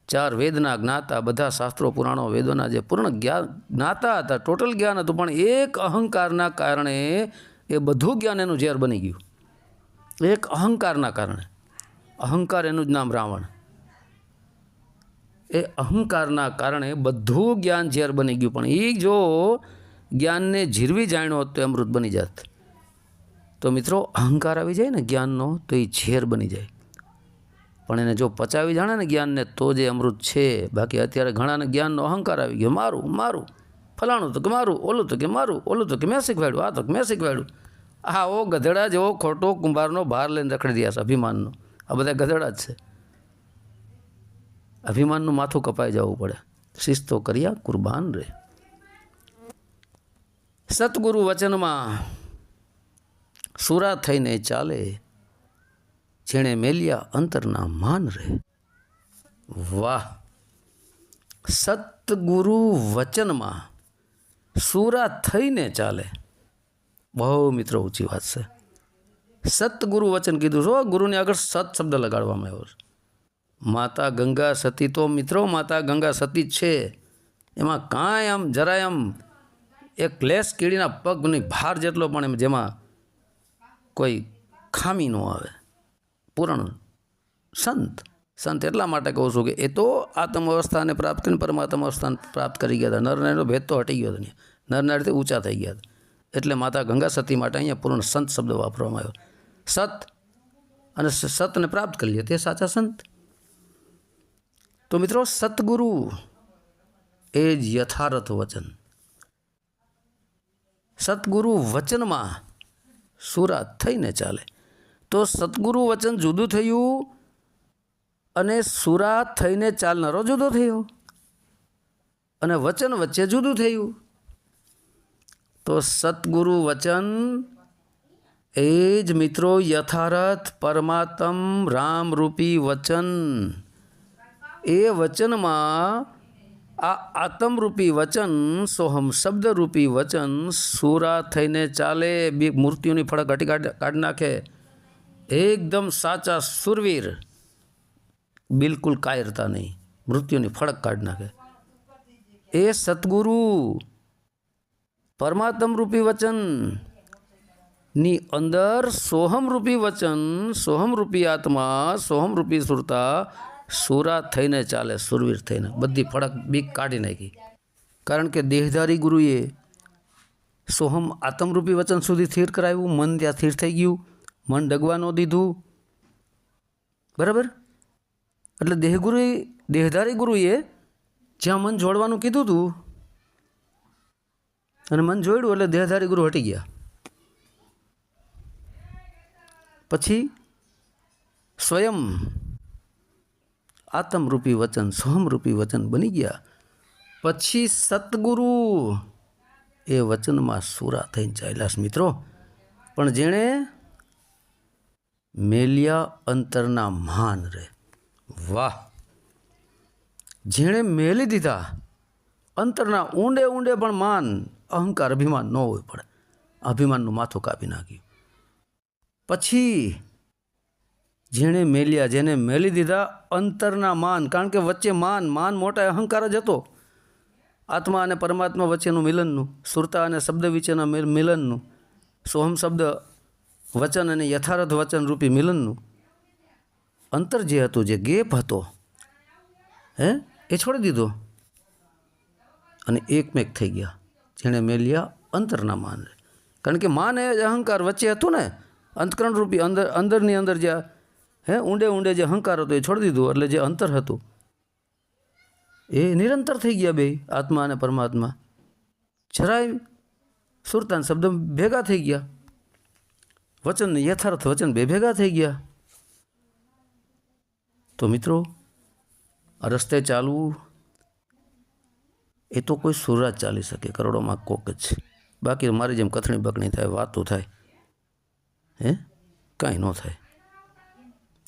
A: 4 વેદના જ્ઞાતા, બધા શાસ્ત્રો પુરાણો વેદોના જે પૂર્ણ જ્ઞાતા હતા, ટોટલ જ્ઞાન હતું. પણ એક અહંકારના કારણે એ બધું જ્ઞાન એનું ઝેર બની ગયું. એક અહંકારના કારણે. અહંકાર એનું જ નામ રાવણ. એ અહંકારના કારણે બધું જ્ઞાન ઝેર બની ગયું. પણ એ જો જ્ઞાનને જીરવી જાણ્યો હોત તો અમૃત બની જાત. તો મિત્રો, અહંકાર આવી જાય ને જ્ઞાનનો તો એ ઝેર બની જાય. પણ એને જો પચાવી જાણે ને જ્ઞાનને તો જે અમૃત છે. બાકી અત્યારે ઘણાને જ્ઞાનનો અહંકાર આવી ગયો. મારું મારું, ફલાણું તો કે મારું, ઓલું તો કે મારું, ઓલું તો કે મેં શીખવાડ્યું, આ તો કે મેં શીખવાડ્યું. હા, ઓ ગધેડા જેવો ખોટો કુંભારનો ભાર લઈને રખડી રહ્યા છે અભિમાનનો. આ બધા ગધેડા જ છે. અભિમાનનું માથું કપાઈ જવું પડે. શિસ્તો કર્યા કુરબાન રે. સતગુરુ વચનમાં સુરા થઈને ચાલે, જેણે મેલ્યા અંતરના માન રે. વાહ! સતગુરુ વચનમાં સુરા થઈને ચાલે. બહુ મિત્રો ઊંચી વાત છે. સતગુરુ વચન કીધું છો, ગુરુની આગળ સત શબ્દ લગાડવામાં આવ્યો છે. માતા ગંગા સતી તો મિત્રો માતા ગંગા સતી જ છે. એમાં કાંઈ આમ જરાય આમ એક લેસ કીડીના પગની ભાર જેટલો પણ એમ જેમાં કોઈ ખામી ન આવે. પૂર્ણ સંત એટલા માટે કહું છું કે એ તો આત્મ અવસ્થાને પ્રાપ્ત કરીને પરમાત્મા અવસ્થાને પ્રાપ્ત કરી ગયા હતા. નરનારીનો ભેદ તો હટી ગયો હતો. નરનારીથી ઊંચા થઈ ગયા હતા. એટલે માતા ગંગા સતી માટે અહીંયા પૂર્ણ સંત શબ્દ વાપરવામાં આવ્યો. સત અને સતને પ્રાપ્ત કરી લે તે સાચા સંત. તો મિત્રો, સતગુરુ એ જ યથાર્થ વચન. સતગુરુ વચનમાં સુરા થઈને ચાલે. તો સતગુરુ વચન જુદું થયું અને સુરા થઈને ચાલનારો જુદો થયો અને વચન વચ્ચે જુદું થયું. તો સતગુરુ વચન એ જ મિત્રો યથાર્થ પરમાત્મ રામરૂપી વચન. એ વચનમાં આ આત્મરૂપી વચન, સોહમ શબ્દરૂપી વચન સુરા થઈને ચાલે. બે મૂર્તિઓની ફળક હટી કાઢી નાખે. એકદમ સાચા સુરવીર, બિલકુલ કાયરતા નહીં, મૃત્યુની ફળક કાઢી નાખે. એ સતગુરુ પરમાત્મ રૂપી વચન ની અંદર સોહમરૂપી વચન, સોહમરૂપી આત્મા, સોહમરૂપી સુરતા સુરા થઈને ચાલે. સુરવીર થઈને બધી ફળક બીક કાઢી નાખી. કારણ કે દેહધારી ગુરુએ સોહમ આત્મરૂપી વચન સુધી સ્થિર કરાવ્યું, મન ત્યાં સ્થિર થઈ ગયું, મન ડગવા ન દીધું, બરાબર. એટલે દેહધારી ગુરુએ જ્યાં મન જોડવાનું કીધું હતું અને મન જોડ્યું એટલે દેહધારી ગુરુ હટી ગયા. પછી સ્વયં આત્મરૂપી વચન, સોહમરૂપી વચન બની ગયા. પછી સતગુરુ એ વચનમાં સુરા થઈને ચાલ્યા મિત્રો. પણ જેણે મેલ્યા અંતરના માન રે, વાહ, જેણે મેલી દીધા અંતરના ઊંડે ઊંડે પણ માન, અહંકાર, અભિમાન ન હોય પડે, અભિમાનનું માથું કાપી નાખ્યું. પછી જેણે મેલ્યા, જેને મેલી દીધા અંતરના માન, કારણ કે વચ્ચે માન મોટા અહંકાર જ હતો. આત્મા અને પરમાત્મા વચ્ચેનું મિલનનું, સુરતા અને શબ્દ વચ્ચેના મિલનનું, સોહમ શબ્દ વચન અને યથાર્થ વચન રૂપી મિલનનું અંતર જે હતું, જે ગેપ હતો, એ છોડી દીધો અને એકમેક થઈ ગયા. જેણે મેલ્યા અંતરના માન, કારણ કે માન એ અહંકાર વચ્ચે હતું ને, અંતકરણ રૂપી અંદરની અંદર જ્યાં ઊંડે જે અહંકાર હતો એ છોડી દીધું. એટલે જે અંતર હતું એ નિરંતર થઈ ગયા. બે આત્મા અને પરમાત્મા જરાય સુરતાન શબ્દ ભેગા થઈ ગયા, વચન યથાર્થ વચન બે ભેગા થઈ ગયા. તો મિત્રો, આ રસ્તે ચાલવું એ તો કોઈ સુરરાજ ચાલી શકે, કરોડોમાં કોક જ. બાકી મારી જેમ કથણી બકણી થાય, વાતો થાય, કાંઈ ન થાય.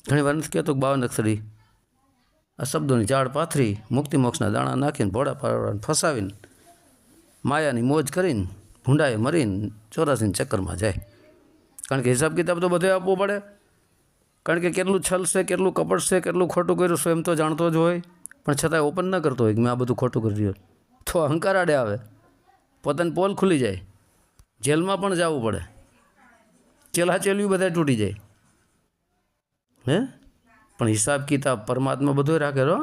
A: ઘણી વાર નથી કહેતો 52 અક્ષરી આ શબ્દોની ઝાડ પાથરી, મુક્તિ મોક્ષના દાણા નાખીને, ભોળા પાડવાને ફસાવીને, માયાની મોજ કરીને, ભૂંડાએ મરીને 84 ચક્કરમાં જાય. કારણ કે હિસાબ કિતાબ તો બધે આપવો પડે. કારણ કે કેટલું છલ છે, કેટલું કપટ છે, કેટલું ખોટું કર્યું સ્વયં તો જાણતો જ હોય, પણ છતાંય ઓપન ન કરતો હોય કે મેં આ બધું ખોટું કરી રહ્યું. તો અહંકાર આડે આવે, પોતાની પોલ ખુલી જાય, જેલમાં પણ જવું પડે, ચેલ્યું બધા તૂટી જાય. પણ હિસાબ કિતાબ પરમાત્મા બધું રાખે રહો.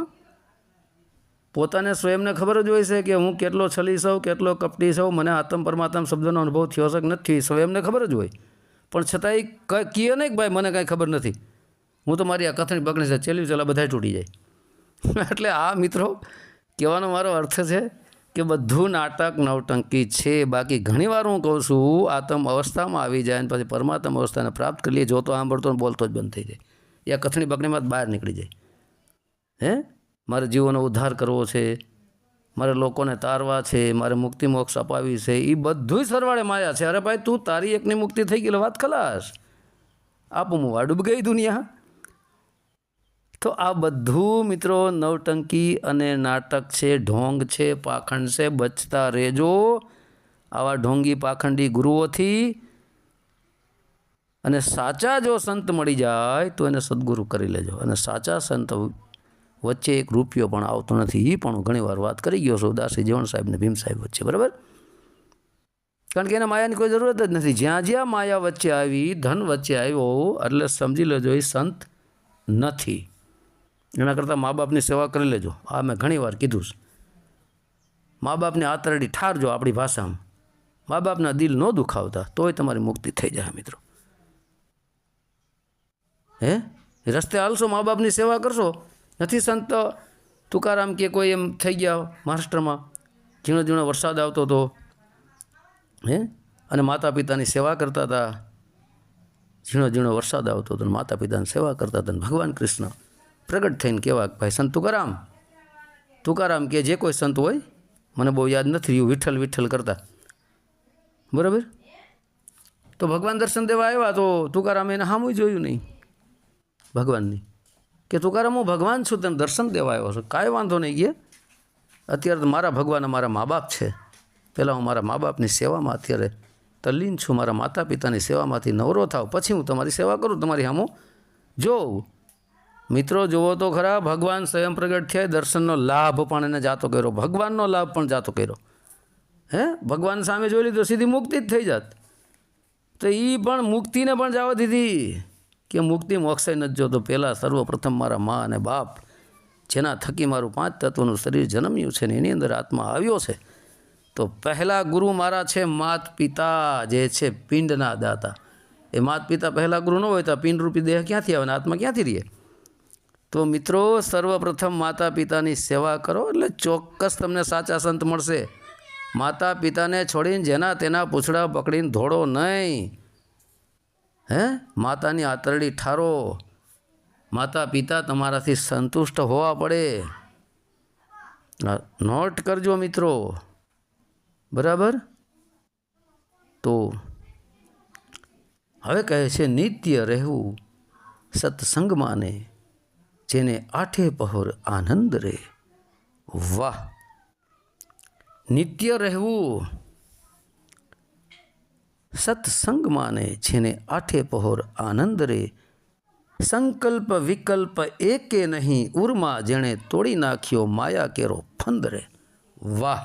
A: પોતાને સ્વયંને ખબર જ હોય છે કે હું કેટલો છલી છું, કેટલો કપટી છું, મને આત્મ પરમાત્મા શબ્દનો અનુભવ થયો છે કે નથી, સ્વયંને ખબર જ હોય. પણ છતાંય કહે નહીં કે ભાઈ મને કાંઈ ખબર નથી, હું તો મારી આ કથણી બકણી છે, ચેલા બધા તૂટી જાય. એટલે આ મિત્રો કહેવાનો મારો અર્થ છે કે બધું નાટક નવટંકી છે. બાકી ઘણીવાર હું કહું છું, આત્મ અવસ્થામાં આવી જાય અને પછી પરમાત્મા અવસ્થાને પ્રાપ્ત કરી લઈએ, જોતો સાંભળતો બોલતો જ બંધ થઈ જાય, યા કથણી બકણીમાં બહાર નીકળી જાય. મારે જીવોનો ઉદ્ધાર કરવો છે, મારે લોકોને તારવા છે, મારે મુક્તિ મોક્ષ અપાવી છે, એ બધું સરવાળે માયા છે. અરે ભાઈ, તું તારી એકની મુક્તિ થઈ ગઈ, વાત ખલાસ, આપું હું ડૂબ ગઈ દુનિયા. તો આ બધું મિત્રો નવટંકી અને નાટક છે, ઢોંગ છે, પાખંડ છે. બચતા રહેજો આવા ઢોંગી પાખંડી ગુરુઓથી. અને સાચા જો સંત મળી જાય તો એને સદગુરુ કરી લેજો. અને સાચા સંત વચ્ચે એક રૂપિયો પણ આવતો નથી. એ પણ હું ઘણીવાર વાત કરી ગયો છું દાસી જીવણ સાહેબ ને ભીમ સાહેબ વચ્ચે, બરાબર. કારણ કે એના માયાની કોઈ જરૂરત જ નથી. જ્યાં માયા વચ્ચે આવી, ધન વચ્ચે આવ્યો, એટલે સમજી લેજો એ સંત નથી. એના કરતાં મા બાપની સેવા કરી લેજો. આ મેં ઘણીવાર કીધું છે. મા બાપને આતરડી ઠારજો આપણી ભાષામાં. મા બાપના દિલ ન દુખાવતા, તોય તમારી મુક્તિ થઈ જાય મિત્રો. રસ્તે હાલશો, મા બાપની સેવા કરશો. નથી સંત તુકારામ કે કોઈ એમ થઈ ગયા મહારાષ્ટ્રમાં, ઝીણો ઝીણો વરસાદ આવતો હતો, અને માતા પિતાની સેવા કરતા હતા. ઝીણો ઝીણો વરસાદ આવતો હતો, માતા પિતાની સેવા કરતા હતા. ભગવાન કૃષ્ણ પ્રગટ થઈને કહેવા કે ભાઈ સંત તુકારામ કે જે કોઈ સંત હોય, મને બહુ યાદ નથી રહ્યું, વિઠ્ઠલ વિઠ્ઠલ કરતા, બરાબર. તો ભગવાન દર્શન દેવા આવ્યા, તો તુકારામ એને સામું જોયું નહીં ભગવાનની, કે તુકારામ હું ભગવાન છું, તને દર્શન દેવા આવ્યો છું, કાંઈ વાંધો નહીં. ગયા અત્યારે તો મારા ભગવાન મારા મા બાપ છે. પહેલાં હું મારા મા બાપની સેવામાં અત્યારે તલ્લીન છું, મારા માતા પિતાની સેવામાંથી નવરો થાવ, પછી હું તમારી સેવા કરું, તમારી સામું જોઉં. મિત્રો જુઓ તો ખરા, ભગવાન સ્વયં પ્રગટ થયા, દર્શનનો લાભ પણ એને જાતો કર્યો, ભગવાનનો લાભ પણ જાતો કર્યો. ભગવાન સામે જોઈ લીધો, સીધી મુક્તિ જ થઈ જાત. તો એ પણ મુક્તિને પણ જવા દીધી કે મુક્તિ મોક્ષે નથી જોતો. પહેલાં સર્વપ્રથમ મારા મા અને બાપ, જેના થકી મારું 5 તત્વનું શરીર જન્મ્યું છે ને એની અંદર આત્મા આવ્યો છે, તો પહેલા ગુરુ મારા છે માત પિતા, જે છે પિંડના દાતા. એ માત પિતા પહેલા ગુરુ ન હોય તો પિંડ રૂપી દેહ ક્યાંથી આવે ને આત્મા ક્યાંથી રહે? તો મિત્રો સર્વપ્રથમ માતા પિતાની સેવા કરો એટલે ચોક્કસ તમને સાચા સંત મળશે. માતા પિતાને છોડીને જેના તેના પૂંછડા પકડીને ધોડો નહીં. માતાની આતરડી ઠારો. માતા પિતા તમારાથી સંતુષ્ટ હોવા પડે. નોટ કરજો મિત્રો, બરાબર? તો હવે કહે છે નિત્ય રહેવું સત્સંગમાં ને, જેને આઠે પહોર આનંદ રે. વાહ! નિત્ય રહેવું સત્સંગમાં ને, જેને આઠે પહોર આનંદ રે. સંકલ્પ વિકલ્પ એકે નહીં, ઉર્મા જેણે તોડી નાખ્યો માયા કેરો ફંદ રે. વાહ!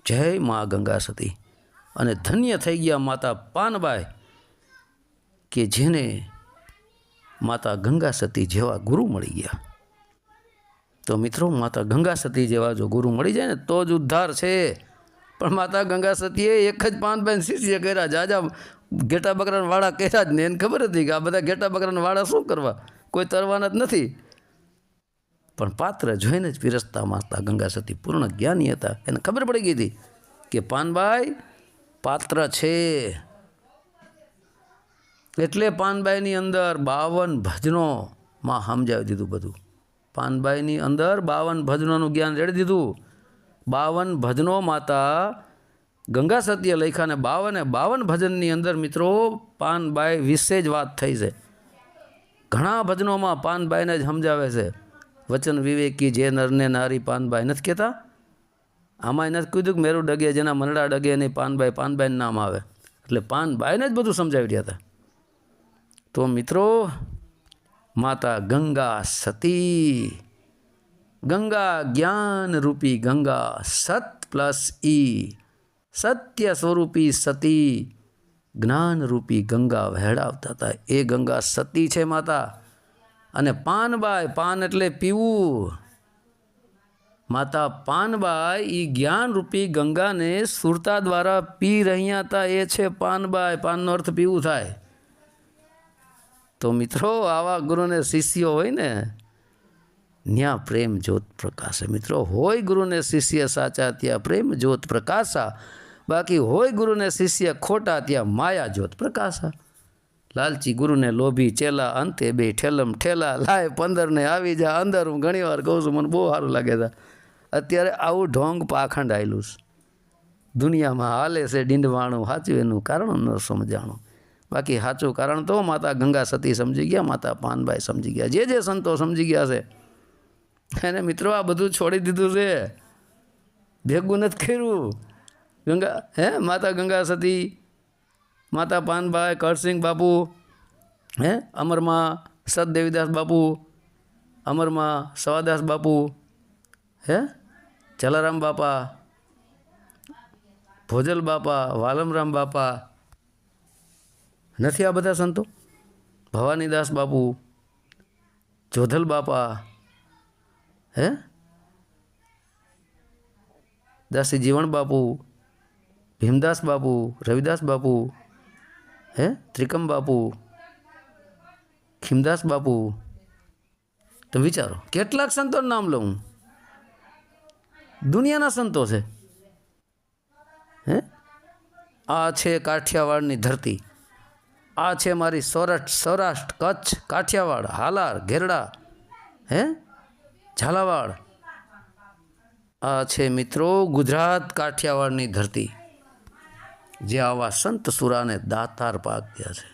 A: જય મા ગંગા સતી. અને ધન્ય થઈ ગયા માતા પાનબાઈ કે જેને માતા ગંગા સતી જેવા ગુરુ મળી ગયા. તો મિત્રો માતા ગંગા સતી જેવા જો ગુરુ મળી જાય ને તો જ ઉદ્ધાર છે. પણ માતા ગંગા સતીએ એક જ પાનબાઈને શિષ્ય કર્યા, જાજા ઘેટા બકરાના વાળા કર્યા જ ને. એને ખબર હતી કે આ બધા ઘેટા બકરાના વાળા શું કરવા, કોઈ તરવાના જ નથી. પણ પાત્ર જોઈને જ પીરસતા માતા ગંગા સતી પૂર્ણ જ્ઞાની હતા. એને ખબર પડી ગઈ હતી કે પાનબાઈ પાત્ર છે. એટલે પાનબાઈની અંદર 52 ભજનોમાં સમજાવી દીધું બધું. પાનબાઈની અંદર 52 ભજનોનું જ્ઞાન રેડી દીધું. 52 ભજનો માતા ગંગા સતીએ લખ્યા ને 52 ભજનની અંદર મિત્રો પાનબાઈ વિશે જ વાત થઈ છે. ઘણા ભજનોમાં પાનબાઈને જ સમજાવે છે. વચન વિવેકી જે નરને નારી પાનબાઈ નથી કહેતા? આમાં નથી કીધું કે મેરું ડગે જેના મનડા ડગે નહીં પાનબાઈ, પાનબાઈનું નામ આવે. એટલે પાનબાઈને જ બધું સમજાવી રહ્યા હતા. તો મિત્રો માતા ગંગા સતી, ગંગા જ્ઞાન રૂપી ગંગા, સત પ્લસ ઈ, સત્ય સ્વરૂપી સતી, જ્ઞાન રૂપી ગંગા વહેડાવતા હતા. એ ગંગા સતી છે માતા. અને પાનબાઈ, પાન એટલે પીવું. માતા પાનબાઈ એ જ્ઞાન રૂપી ગંગાને સુરતા દ્વારા પી રહ્યા હતા. એ છે પાનબાઈ. પાનનો અર્થ પીવું થાય. તો મિત્રો આવા ગુરુને શિષ્યો હોય ને ત્યાં પ્રેમ જ્યોત પ્રકાશે. મિત્રો હોય ગુરુને શિષ્ય સાચા ત્યાં પ્રેમ જ્યોત પ્રકાશા, બાકી હોય ગુરુને શિષ્ય ખોટા ત્યાં માયા જ્યોત પ્રકાશા. લાલચી ગુરુને લોભી ચેલા, અંતે બે ઠેલમ ઠેલા, લાય 15 ને આવી જા અંદર. હું ઘણી વાર કહું છું, મને બહુ સારું લાગે છે. અત્યારે આવું ઢોંગ પાખંડ આવેલું છે દુનિયામાં. હાલે છે ડીંડવાણું, સાચું એનું કારણ ન સમજાણું. બાકી સાચું કારણ તો માતા ગંગા સતી સમજી ગયા, માતા પાનબાઈ સમજી ગયા, જે સંતો સમજી ગયા છે. એને મિત્રો આ બધું છોડી દીધું છે, ભેગું નથી કર્યું. માતા ગંગા સતી, માતા પાનબાઈ, કરસિંગ બાપુ, અમરમાં સતદેવીદાસ બાપુ, અમરમાં સવાદાસ બાપુ, જલારામ બાપા, ભોજલ બાપા, વાલમરામ બાપા, નથી આ બધા સંતો? ભવાનીદાસ બાપુ, જોધલ બાપા, દાસી જીવણ બાપુ, ભીમદાસ બાપુ, રવિદાસ બાપુ, ત્રિકમ બાપુ, ખીમદાસ બાપુ. તો વિચારો કેટલાક સંતોનું નામ લઉં. દુનિયાના સંતો છે. આ છે કાઠિયાવાડની ધરતી, આ છે મારી સૌરાષ્ટ્ર, કચ્છ, કાઠિયાવાડ, હાલાર, ઘેરડા, ઝાલાવાડ. આ છે મિત્રો ગુજરાત કાઠિયાવાડની ધરતી, જે આવા સંત સુરાને દાતાર પાક્યા છે.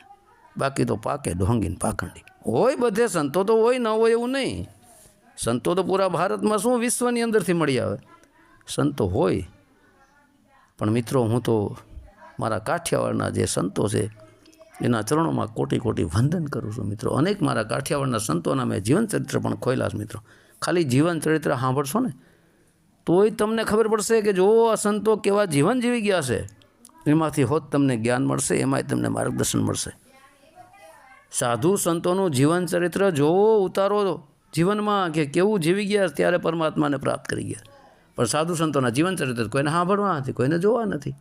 A: બાકી તો પાકે ઢોંગીને પાખંડી હોય. બધે સંતો તો હોય, ન હોય એવું નહીં. સંતો તો પૂરા ભારતમાં શું વિશ્વની અંદરથી મળી આવે, સંતો હોય. પણ મિત્રો હું તો મારા કાઠિયાવાડના જે સંતો છે એના ચરણોમાં કોટી કોટી વંદન કરું છું. મિત્રો અનેક મારા કાઠિયાવાડના સંતોના મેં જીવનચરિત્ર પણ ખોલ્યા છે. મિત્રો ખાલી જીવનચરિત્ર સાંભળશો ને તોય તમને ખબર પડશે કે જો આ સંતો કેવા જીવન જીવી ગયા છે. એમાંથી હોત તમને જ્ઞાન મળશે, એમાંય તમને માર્ગદર્શન મળશે. સાધુ સંતોનું જીવનચરિત્ર જોવો, ઉતારો જીવનમાં કે કેવું જીવી ગયા ત્યારે પરમાત્માને પ્રાપ્ત કરી ગયા. પણ સાધુ સંતોના જીવન ચરિત્ર કોઈને સાંભળવા નથી, કોઈને જોવા નથી.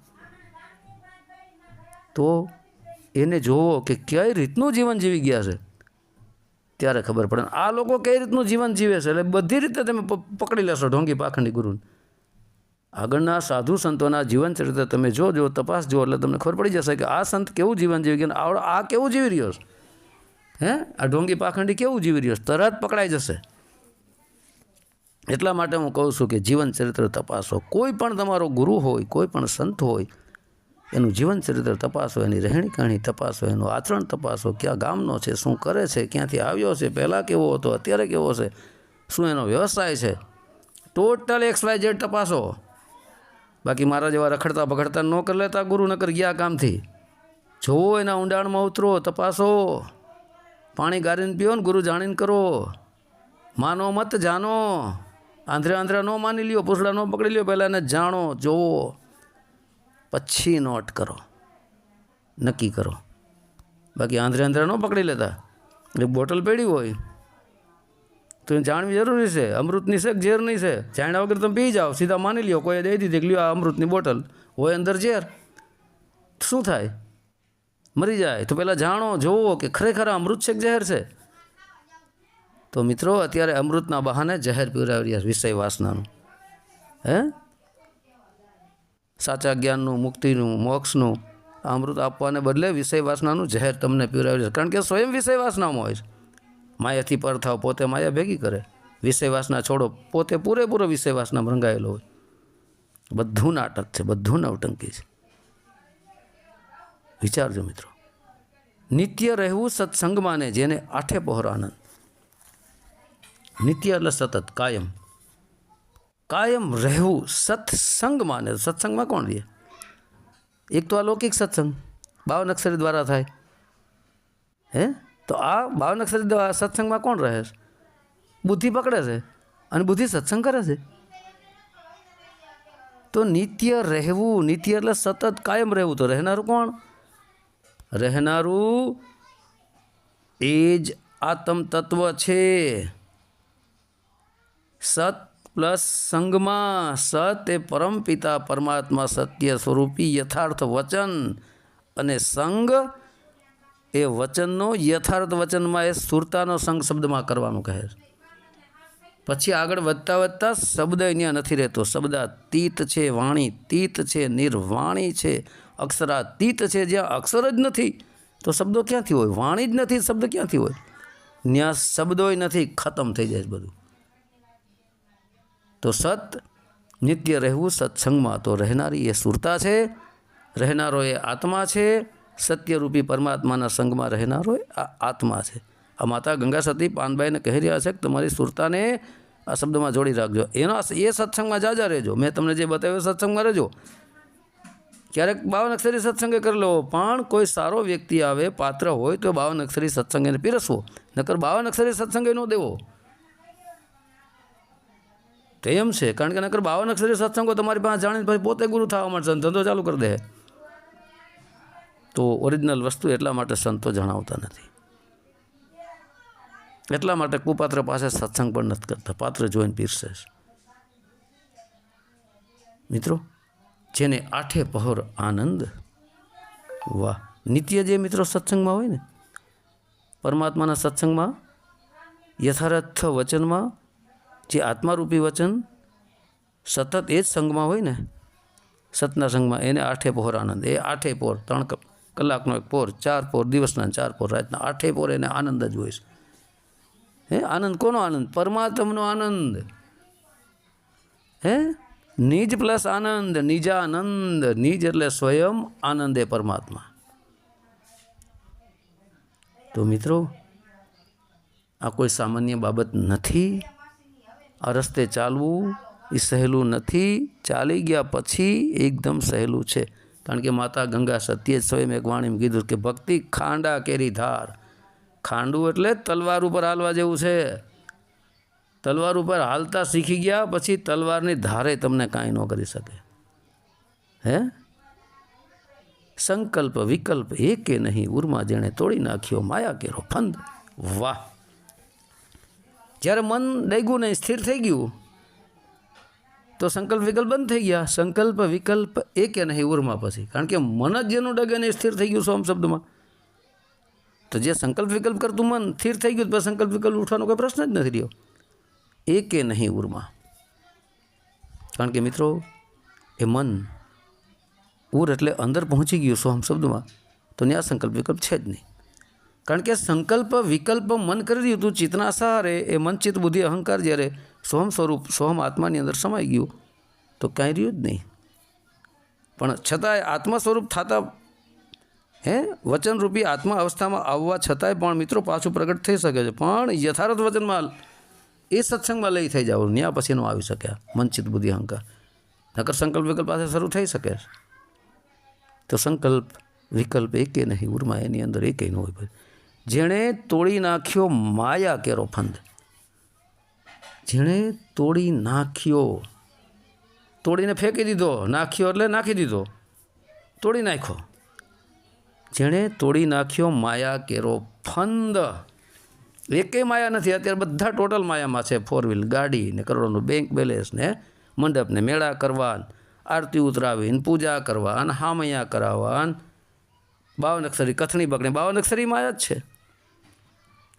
A: તો એને જોવો કે કઈ રીતનું જીવન જીવી ગયા છે, ત્યારે ખબર પડે. આ લોકો કઈ રીતનું જીવન જીવે છે એટલે બધી રીતે તમે પકડી લેશો ઢોંગી પાખંડી ગુરુને. આગળના સાધુ સંતોના જીવન ચરિત્ર તમે જોજો, તપાસજો, એટલે તમને ખબર પડી જશે કે આ સંત કેવું જીવન જીવી ગયા, આ કેવું જીવી રહ્યો છે, હે આ ઢોંગી પાખંડી કેવું જીવી રહ્યો છે, તરત પકડાઈ જશે. એટલા માટે હું કહું છું કે જીવન ચરિત્ર તપાસો. કોઈ પણ તમારો ગુરુ હોય, કોઈ પણ સંત હોય, એનું જીવન ચરિત્ર તપાસો, એની રહેણી કહેણી તપાસો, એનું આચરણ તપાસો, ક્યાં ગામનો છે, શું કરે છે, ક્યાંથી આવ્યો છે, પહેલાં કેવો હતો, અત્યારે કેવો છે, શું એનો વ્યવસાય છે, ટોટલ XYZ તપાસો. બાકી મારા જેવા રખડતા ભગડતા ન કરી લેતા ગુરુ, નકર ગયા કામથી. જોવો, એના ઊંડાણમાં ઉતરો, તપાસો, પાણી ગારીને પીઓ ને ગુરુ જાણીને કરો. માનો મત જાનો, આંધ્રા ન માની લ્યો, પૂછડા ન પકડી લ્યો, પહેલાં એને જાણો, જોવો, પછી નોટ કરો, નક્કી કરો. બાકી આંધ્રા ન પકડી લેતા. એક બોટલ પડી હોય તો એ જાણવી જરૂરી છે, અમૃતની છે કે ઝેરની છે. જાણ્યા વગર તમે પી જાઓ, સીધા માની લ્યો, કોઈએ દઈ દીધી કે લ્યો આ અમૃતની બોટલ, હોય અંદર ઝેર, શું થાય? મરી જાય. તો પહેલાં જાણો, જોવો કે ખરેખર અમૃત છે કે ઝેર છે. તો મિત્રો, અત્યારે અમૃતના બહાને ઝેર પીવડાવી રહ્યા વિષય વાસનાનું. હે સાચા જ્ઞાનનું, મુક્તિનું, મોક્ષનું અમૃત આપવાને બદલે વિષય વાસનાનું ઝેર તમને પીવડાવી રહ્યા. કારણ કે સ્વયં વિષય વાસનામાં હોય છે. માયાથી પર થાવ, પોતે માયા ભેગી કરે. વિષય વાસના છોડો, પોતે પૂરેપૂરો વિષય વાસનામાં રંગાયેલો હોય. બધું નાટક છે, બધું નવટંકી છે. વિચારજો મિત્રો. નિત્ય રહેવું સત્સંગમાં ને જેને આઠે પહોર આનંદ. નિત્ય એટલે સતત, કાયમ. કાયમ રહેવું સત્સંગમાં ને. સત્સંગમાં કોણ રહે? એક તો અલૌકિક સત્સંગ 52 અક્ષરી દ્વારા થાય. હે તો આ 52 અક્ષરી સત્સંગમાં કોણ રહે છે? બુદ્ધિ પકડે છે અને બુદ્ધિ સત્સંગ કરે છે. તો નિત્ય રહેવું, નિત્ય એટલે સતત કાયમ રહેવું. તો રહેનારું કોણ? રહેનારું એ જ આત્મ તત્વ છે. સત પ્લસ સંગમાં. સત એ પરમપિતા પરમાત્મા સત્ય સ્વરૂપી યથાર્થ વચન, અને સંગ એ વચનનો યથાર્થ વચનમાં એ સુરતાનો સંગ શબ્દમાં કરવાનું કહે છે. પછી આગળ વધતા વધતા શબ્દ અહીંયા નથી રહેતો. શબ્દાતીત છે, વાણીતીત છે, નિર્વાણી છે, અક્ષરાતીત છે. જ્યાં અક્ષર જ નથી તો શબ્દો ક્યાંથી હોય? વાણી જ નથી, શબ્દ ક્યાંથી હોય? ત્યાં શબ્દોય નથી, ખતમ થઈ જાય બધું. તો સત, નિત્ય રહેવું સત્સંગમાં. તો રહેનારી એ સુરતા છે, રહેનારો એ આત્મા છે, સત્યરૂપી પરમાત્માના સંગમાં રહેનારો એ આત્મા છે. આ માતા ગંગા સતી પાનબાઈને કહી રહ્યા છે કે તમારી સુરતાને આ શબ્દમાં જોડી રાખજો. એ સત્સંગમાં જાજા રહેજો. મેં તમને જે બતાવ્યો સત્સંગમાં રહેજો. ક્યારેક 52 અક્ષરી સત્સંગે કરી લો, પણ કોઈ સારો વ્યક્તિ આવે, પાત્ર હોય તો 52 અક્ષરી સત્સંગ એને પીરસવો. નકર 52 અક્ષરી સત્સંગે ન દેવો. તો એમ છે, કારણ કે નકર 52 અક્ષરી સત્સંગો તમારી પાસે જાણીને પછી પોતે ગુરુ થવા મળશે, ધંધો ચાલુ કરી દે. તો ઓરિજિનલ વસ્તુ એટલા માટે સંતો જણાવતા નથી. એટલા માટે કુપાત્ર પાસે સત્સંગ પણ નથી કરતા, પાત્ર જોઈને પીરસે. મિત્રો, જેને આઠે પહોર આનંદ. વાહ! નિત્ય જે મિત્રો સત્સંગમાં હોય ને, પરમાત્માના સત્સંગમાં, યથાર્થ વચનમાં, જે આત્મારૂપી વચન સતત એ જ સંગમાં હોય ને, સતના સંગમાં, એને આઠે પહોર આનંદ. એ આઠે પહોર, 3 કલાકનો એક પહોર, 4 પહોર દિવસના, 4 પહોર રાતના, આઠે પહોર એને આનંદ જ હોય છે. હે આનંદ કોનો આનંદ? પરમાત્માનો આનંદ. હે નિજ પ્લસ આનંદ, નિજાનંદ. નિજ એટલે સ્વયં, આનંદ એ પરમાત્મા. તો મિત્રો, આ કોઈ સામાન્ય બાબત નથી. આ રસ્તે ચાલવું એ સહેલું નથી. ચાલી ગયા પછી એકદમ સહેલું છે. કારણ કે માતા ગંગા સત્યે સ્વયં એક વાણીમાં કીધું કે ભક્તિ ખાંડા કેરી ધાર. ખાંડું એટલે તલવાર ઉપર હાલવા જેવું છે. તલવાર ઉપર હાલતા શીખી ગયા પછી તલવારની ધારે તમને કાંઈ ન કરી શકે. હે સંકલ્પ વિકલ્પ એકે નહીં, ઉરમાં જેણે તોડી નાખ્યો માયા કેરો ફંદ. વાહ! જ્યારે મન ડગ્યું નહીં, સ્થિર થઈ ગયું, તો સંકલ્પ વિકલ્પ બંધ થઈ ગયા. સંકલ્પ વિકલ્પ એકે નહીં ઉર્મા પછી, કારણ કે મન જ જેનું ડગે ને સ્થિર થઈ ગયું સોમ શબ્દમાં. તો જે સંકલ્પ વિકલ્પ કરતું મન સ્થિર થઈ ગયું, તો સંકલ્પ વિકલ્પ ઉઠવાનો કોઈ પ્રશ્ન જ નથી રહ્યો. એકે નહીં ઉર્મા, કારણ કે મિત્રો એ મન ઉર એટલે અંદર પહોંચી ગયું સોહમ શબ્દમાં, તો ત્યાં સંકલ્પ વિકલ્પ છે જ નહીં. કારણ કે સંકલ્પ વિકલ્પ મન કરી રહ્યું હતું ચિત્તના સહારે. એ મન ચિત્ત બુદ્ધિ અહંકાર જ્યારે સોહમ સ્વરૂપ સોહમ આત્માની અંદર સમાઈ ગયું તો કાંઈ રહ્યું જ નહીં. પણ છતાંય આત્મા સ્વરૂપ થતા વચનરૂપી આત્મા અવસ્થામાં આવવા છતાંય પણ મિત્રો પાછું પ્રગટ થઈ શકે છે. પણ યથાર્થ વચનમાં એ સત્સંગમાં લઈ થઈ જાવ, ત્યાં પછી ન આવી શકે મન ચિત્ત બુદ્ધિ અહંકાર. નકર સંકલ્પ વિકલ્પ પાસે શરૂ થઈ શકે. તો સંકલ્પ વિકલ્પ એકે નહીં ઉર્મા, એની અંદર એકે ન હોય. જેણે તોડી નાખ્યો માયા કેરો ફંદ, જેણે તોડી નાખ્યો, તોડીને ફેંકી દીધો, નાખ્યો એટલે નાખી દીધો, તોડી નાખ્યો. જેણે તોડી નાખ્યો માયા કેરો ફંદ. એકેય માયા નથી અત્યારે, બધા ટોટલ માયામાં છે. 4 વ્હીલ ગાડી ને કરોડોનું બેંક બેલેન્સ ને મંડપ ને મેળા કરવા, આરતી ઉતરાવીને પૂજા કરવા, હામૈયા કરાવવા, 52 અક્ષરી કથણી બકણી, 52 અક્ષરી માયા જ છે.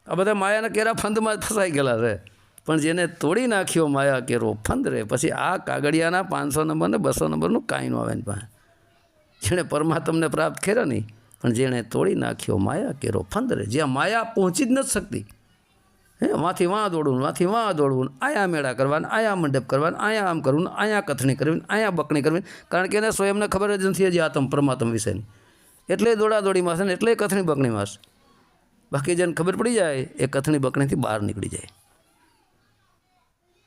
A: આ બધા માયાના કેરા ફંદમાં જ ફસાઈ ગયેલા છે. પણ જેને તોડી નાખ્યો માયા કેરો ફંદ રે, પછી આ કાગળિયાના 500 નંબર ને 200 નંબરનું કાંઈ ન આવે એની પાસે. જેણે પરમાત્મને પ્રાપ્ત કર્યા નહીં, પણ જેણે તોડી નાખ્યો માયા કેરો ફંદ રે, જ્યાં માયા પહોંચી જ નથી શકતી. વાંથી વાં દોડવું, વાંથી વાં દોડવું, આયા મેળા કરવાના, આયા મંડપ કરવાના, આયા આમ કરવું, આયા કથણી કરવી, આયા બકણી કરવી. કારણ કે એને સ્વયંને ખબર જ નથી હજી આત્મ પરમાત્મ વિશેની. એટલે દોડાદોડીમાં છે ને, એટલે કથણી બકણીમાં છે. બાકી જેને ખબર પડી જાય એ કથણી બકણીથી બહાર નીકળી જાય.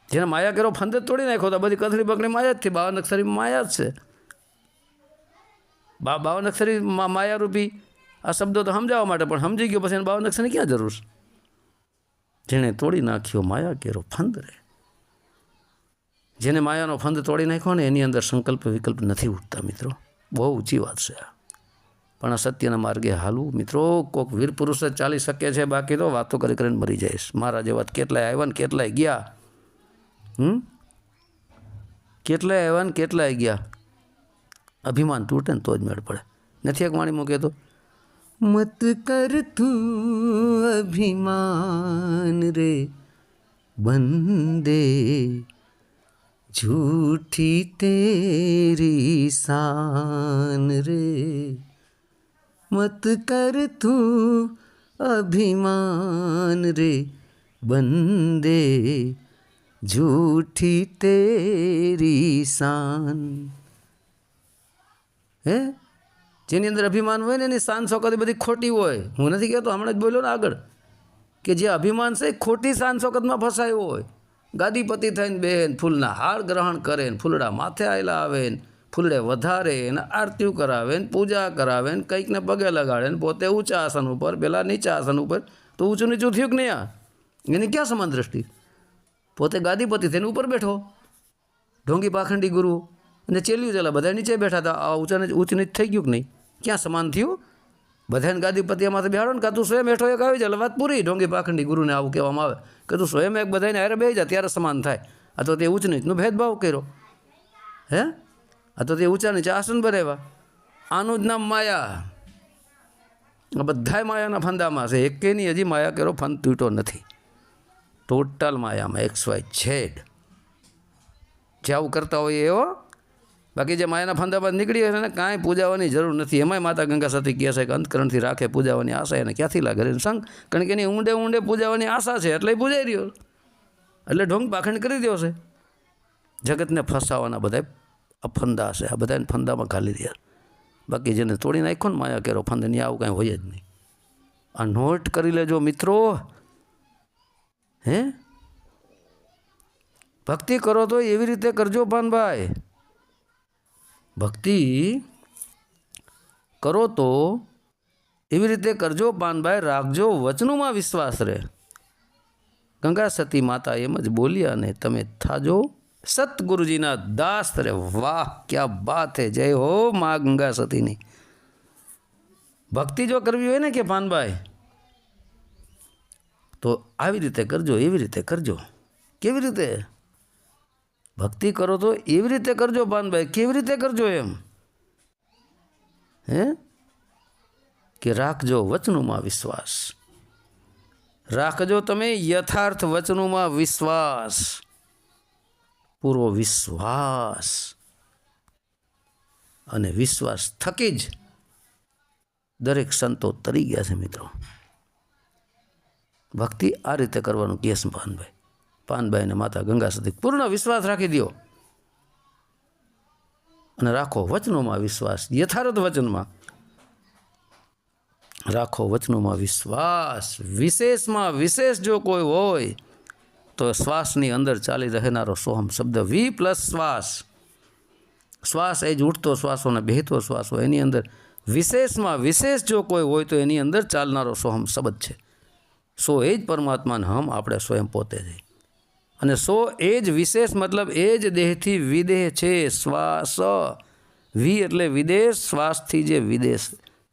A: જેને માયા કેરો ફંદ જ તોડી નાખ્યો તો બધી કથણી બકણી માયા જ થી. 52 અક્ષરી માયા જ છે. 52 અક્ષરી માયારૂપી આ શબ્દો તો સમજાવવા માટે, પણ સમજી ગયો પછી એને 52 અક્ષરની ક્યાં જરૂર છે? જેણે તોડી નાખ્યો માયા કેરો ફંદ રે, જેને માયાનો ફંદ તોડી નાખ્યો ને એની અંદર સંકલ્પ વિકલ્પ નથી ઉઠતા મિત્રો. બહુ ઊંચી વાત છે. પણ આ સત્યના માર્ગે હાલવું મિત્રો, કોઈક વીર પુરુષ જ ચાલી શકે છે, બાકી તો વાતો કરી કરીને મરી જઈશ. મારા જેવા કેટલાય આવ્યા ને કેટલાય ગયા. કેટલાય આવ્યા ને કેટલાય ગયા. અભિમાન તૂટે ને તો જ મેળ પડે. નથી એક વાણીમાં કહેતો, મત કર તું અભિમાન રે બંદે, झूठी तेरी शान रे, मत कर तू अभिमान रे बंदे, झूठी तेरी शान. જેની અંદર અભિમાન હોય ને એની શાન શોકત બધી ખોટી હોય. હું નથી કહેતો, હમણાં જ બોલ્યો ને આગળ, કે જે અભિમાન છે ખોટી શાન શોકતમાં ફસાયો હોય. ગાદીપતિ થઈને બેન ફૂલના હાર ગ્રહણ કરે ને, ફૂલડા માથે આવેલા આવે ને, ફૂલડે વધારે ને, આરતીઓ કરાવે ને, પૂજા કરાવે ને, કંઈકને પગે લગાડે ને, પોતે ઊંચા આસન ઉપર, પેલા નીચા આસન ઉપર. તો ઊંચું નીચું થયું કે નહીં? આ એની ક્યાં સમાન દ્રષ્ટિ? પોતે ગાદીપતિ થઈને ઉપર બેઠો, ઢોંગી પાખંડી ગુરુ અને ચેલ્યું ચેલા બધા નીચે બેઠા હતા. આ ઊંચ નીચ થઈ ગયું કે નહીં? ક્યાં સમાન થયું? બધાને ગાદીપતિયામાંથી બેહાડો ને, કાં તું સ્વયં બેઠો એક આવી જાય વાત પૂરી. ઢોંગી પાખંડી ગુરુને આવું કહેવામાં આવે કે તું સ્વયં એક બધાને હારે બેસી જાય ત્યારે સમાન થાય. આ તો તે ઊંચ નીચનો ભેદભાવ કર્યો. આ તો તે ઊંચા નીચે આસન બનાવ્યા. આનું જ નામ માયા. આ બધાય માયાના ફંદામાં છે. એકેની હજી માયા કેરો ફંદ તૂટ્યો નથી. ટોટલ માયામાં XYZ જે આવું કરતા હોય એવો. બાકી જે માયાના ફંદામાં નીકળી હશે ને, કાંઈ પૂજાવાની જરૂર નથી. એમાંય માતા ગંગા સતી કહે છે કે અંતકરણથી રાખે પૂજાવાની આશા એને ક્યાંથી લાગે એને સંગ. કારણ કે એની ઊંડે ઊંડે પૂજાવાની આશા છે એટલે પૂજાઈ રહ્યો, એટલે ઢોંગ પાખંડ કરી રહ્યો છે. જગતને ફસાવાના બધા ફંદા છે. આ બધાને ફંદામાં ઘાલી રહ્યા. બાકી જેને તોડી નાખ્યો ને માયા કેરો ફંદ, ની આવું કાંઈ હોય જ નહીં. આ નોટ કરી લેજો મિત્રો. ભક્તિ કરો તો એવી રીતે કરજો પાનભાઈ. ભક્તિ કરો તો એવી રીતે કરજો પાનભાઈ, રાખજો વચનોમાં વિશ્વાસ રહે. ગંગા સતી માતા એમ જ બોલ્યા ને તમે થાજો સતગુરુજીના દાસ રે. વાહ, ક્યાં બાત હે. જય હો મા ગંગા સતીની. ભક્તિ જો કરવી હોય ને કે પાનભાઈ, તો આવી રીતે કરજો, એવી રીતે કરજો. કેવી રીતે? ભક્તિ કરો તો એવી રીતે કરજો પાનભાઈ, કેવી રીતે કરજો એમ? હે કે રાખજો વચનોમાં વિશ્વાસ, રાખજો તમે યથાર્થ વચનોમાં વિશ્વાસ, પૂરો વિશ્વાસ. અને વિશ્વાસ થકી જ દરેક સંતો તરી ગયા છે મિત્રો. ભક્તિ આ રીતે કરવાનું કહે છે પાનભાઈ અને માતા ગંગા સતી. પૂર્ણ વિશ્વાસ રાખી દો અને રાખો વચનોમાં વિશ્વાસ, યથાર્થ વચનમાં રાખો વચનોમાં વિશ્વાસ. વિશેષમાં વિશેષ જો કોઈ હોય તો શ્વાસની અંદર ચાલી રહેનારો સોહમ શબ્દ, વી પ્લસ શ્વાસ. શ્વાસ એ જ ઉઠતો શ્વાસો ને બેહતો શ્વાસો, એની અંદર વિશેષમાં વિશેષ જો કોઈ હોય તો એની અંદર ચાલનારો સોહમ શબ્દ છે. સો એ જ પરમાત્માને હમ આપણે સ્વયં પોતે છે. અને સો એ જ વિશેષ મતલબ એ જ દેહથી વિદેહ છે. શ્વાસ વી એટલે વિદેશ, શ્વાસથી જે વિદેશ